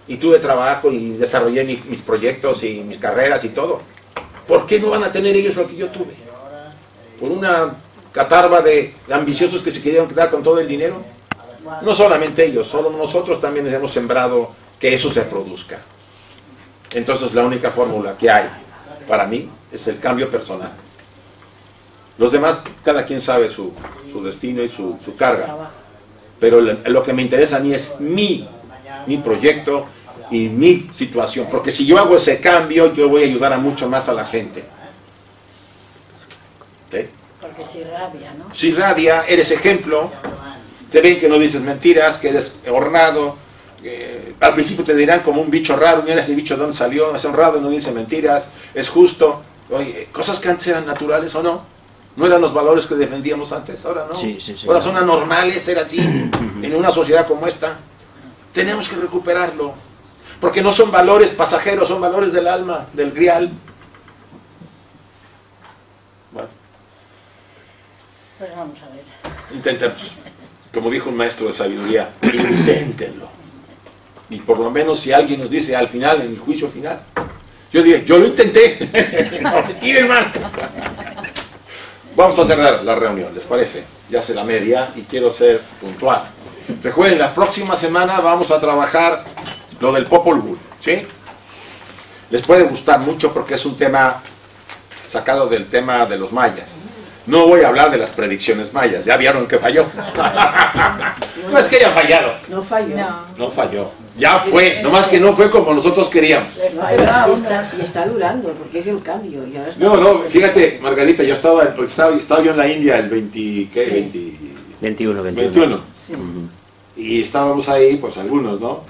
Y tuve trabajo y desarrollé mis proyectos y mis carreras y todo. ¿Por qué no van a tener ellos lo que yo tuve? ¿Por una catarba de ambiciosos que se querían quedar con todo el dinero? No solamente ellos, solo nosotros también hemos sembrado que eso se produzca. Entonces la única fórmula que hay para mí es el cambio personal. Los demás, cada quien sabe su destino y su carga. Pero lo que me interesa a mí es mi proyecto y mi situación. Porque si yo hago ese cambio, yo voy a ayudar a mucho más a la gente. ¿Sí? Porque si irradia, ¿no? Si irradia, eres ejemplo. Se ven que no dices mentiras, que eres honrado. Al principio te dirán como un bicho raro, mira ese bicho de dónde salió, es honrado y no dice mentiras, es justo. Oye, cosas que antes eran naturales o no. No eran los valores que defendíamos antes, ahora no. Sí, ahora son anormales ser así, en una sociedad como esta. Tenemos que recuperarlo. Porque no son valores pasajeros, son valores del alma, del grial. Bueno. Pues vamos a ver. Intentemos. Como dijo un maestro de sabiduría, inténtenlo. Y por lo menos si alguien nos dice al final, en el juicio final, yo diré, yo lo intenté. No me tiren mal. Vamos a cerrar la reunión, ¿les parece? Ya se la media y quiero ser puntual. Recuerden, la próxima semana vamos a trabajar lo del Popol Vuh, ¿sí? Les puede gustar mucho porque es un tema sacado del tema de los mayas. No voy a hablar de las predicciones mayas, ya vieron que falló. No es que haya fallado. No falló. No falló. Ya fue, nomás que no fue como nosotros queríamos. Y está durando, porque es el cambio. Y ahora está No, fíjate, Margarita, yo estaba yo en la India el 20, ¿qué? 21. Sí. Y estábamos ahí, pues algunos, ¿no?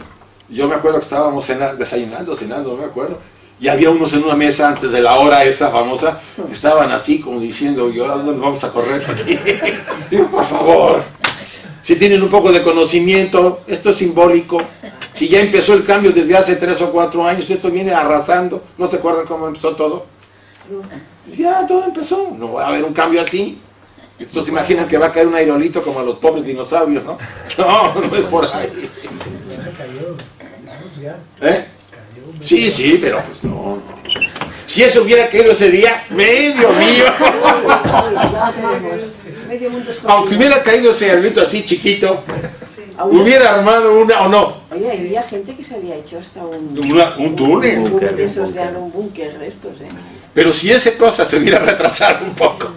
Yo me acuerdo que estábamos desayunando, cenando, no me acuerdo. Y había unos en una mesa antes de la hora esa famosa, estaban así como diciendo, ¿y ahora dónde nos vamos a correr aquí? Digo, por favor, si tienen un poco de conocimiento, esto es simbólico. Si ya empezó el cambio desde hace 3 o 4 años, esto viene arrasando. ¿No se acuerdan cómo empezó todo? Ya todo empezó, no va a haber un cambio así. Estos se imaginan que va a caer un aerolito como a los pobres dinosaurios, ¿no? No es por ahí. ¿Eh? Sí, pero pues no. Si eso hubiera caído ese día, medio mío. medio mundo es Aunque hubiera caído ese aerolito así chiquito, hubiera armado una o no. Oye, había gente que se había hecho hasta un túnel. Un búnker de esos de un búnker de estos, ¿eh? Pero si esa cosa se hubiera retrasado un poco,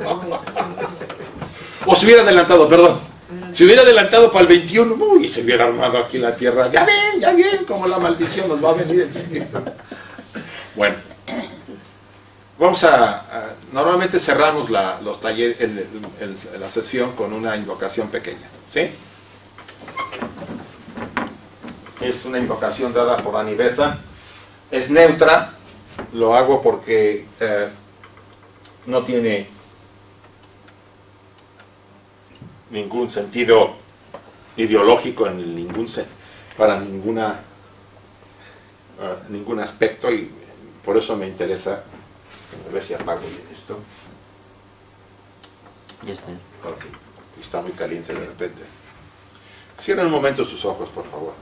o se hubiera adelantado, perdón, se hubiera adelantado para el 21, uy, se hubiera armado aquí la tierra. Ya ven, como la maldición nos va a venir encima. Bueno, vamos normalmente cerramos los talleres, la sesión con una invocación pequeña, ¿sí? Es una invocación dada por Anivesa, es neutra, lo hago porque no tiene ningún sentido ideológico para ningún aspecto, y por eso me interesa. A ver si apago bien esto. Ya está. Ahora sí, está muy caliente de repente. Cierren un momento sus ojos, por favor.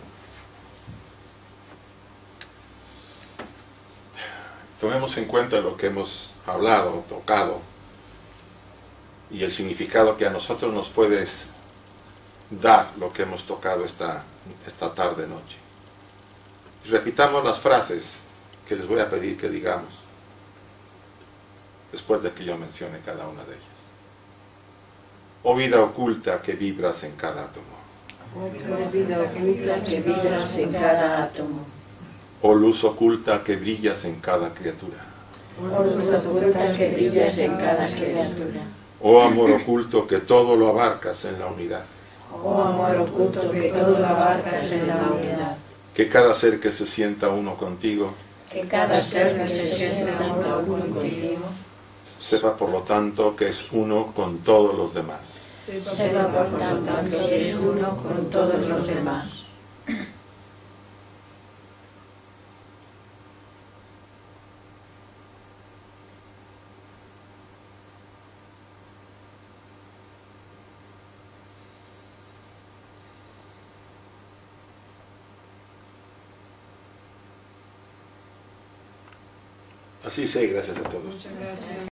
tomemos en cuenta lo que hemos hablado, tocado, y el significado que a nosotros nos puede dar lo que hemos tocado esta tarde-noche. Repitamos las frases que les voy a pedir que digamos, después de que yo mencione cada una de ellas. Oh vida oculta que vibras en cada átomo. Oh vida oculta que vibras en cada átomo. Oh luz oculta que brillas en cada criatura. Oh luz oculta que brillas en cada criatura. Oh amor oculto que todo lo abarcas en la unidad. Oh amor oculto que todo lo abarcas en la unidad. Que cada ser que se sienta uno contigo, Que cada ser que se sienta uno contigo, sepa por lo tanto que es uno con todos los demás. sepa por tanto que es uno con todos los demás. Así sea, y gracias a todos. Muchas gracias.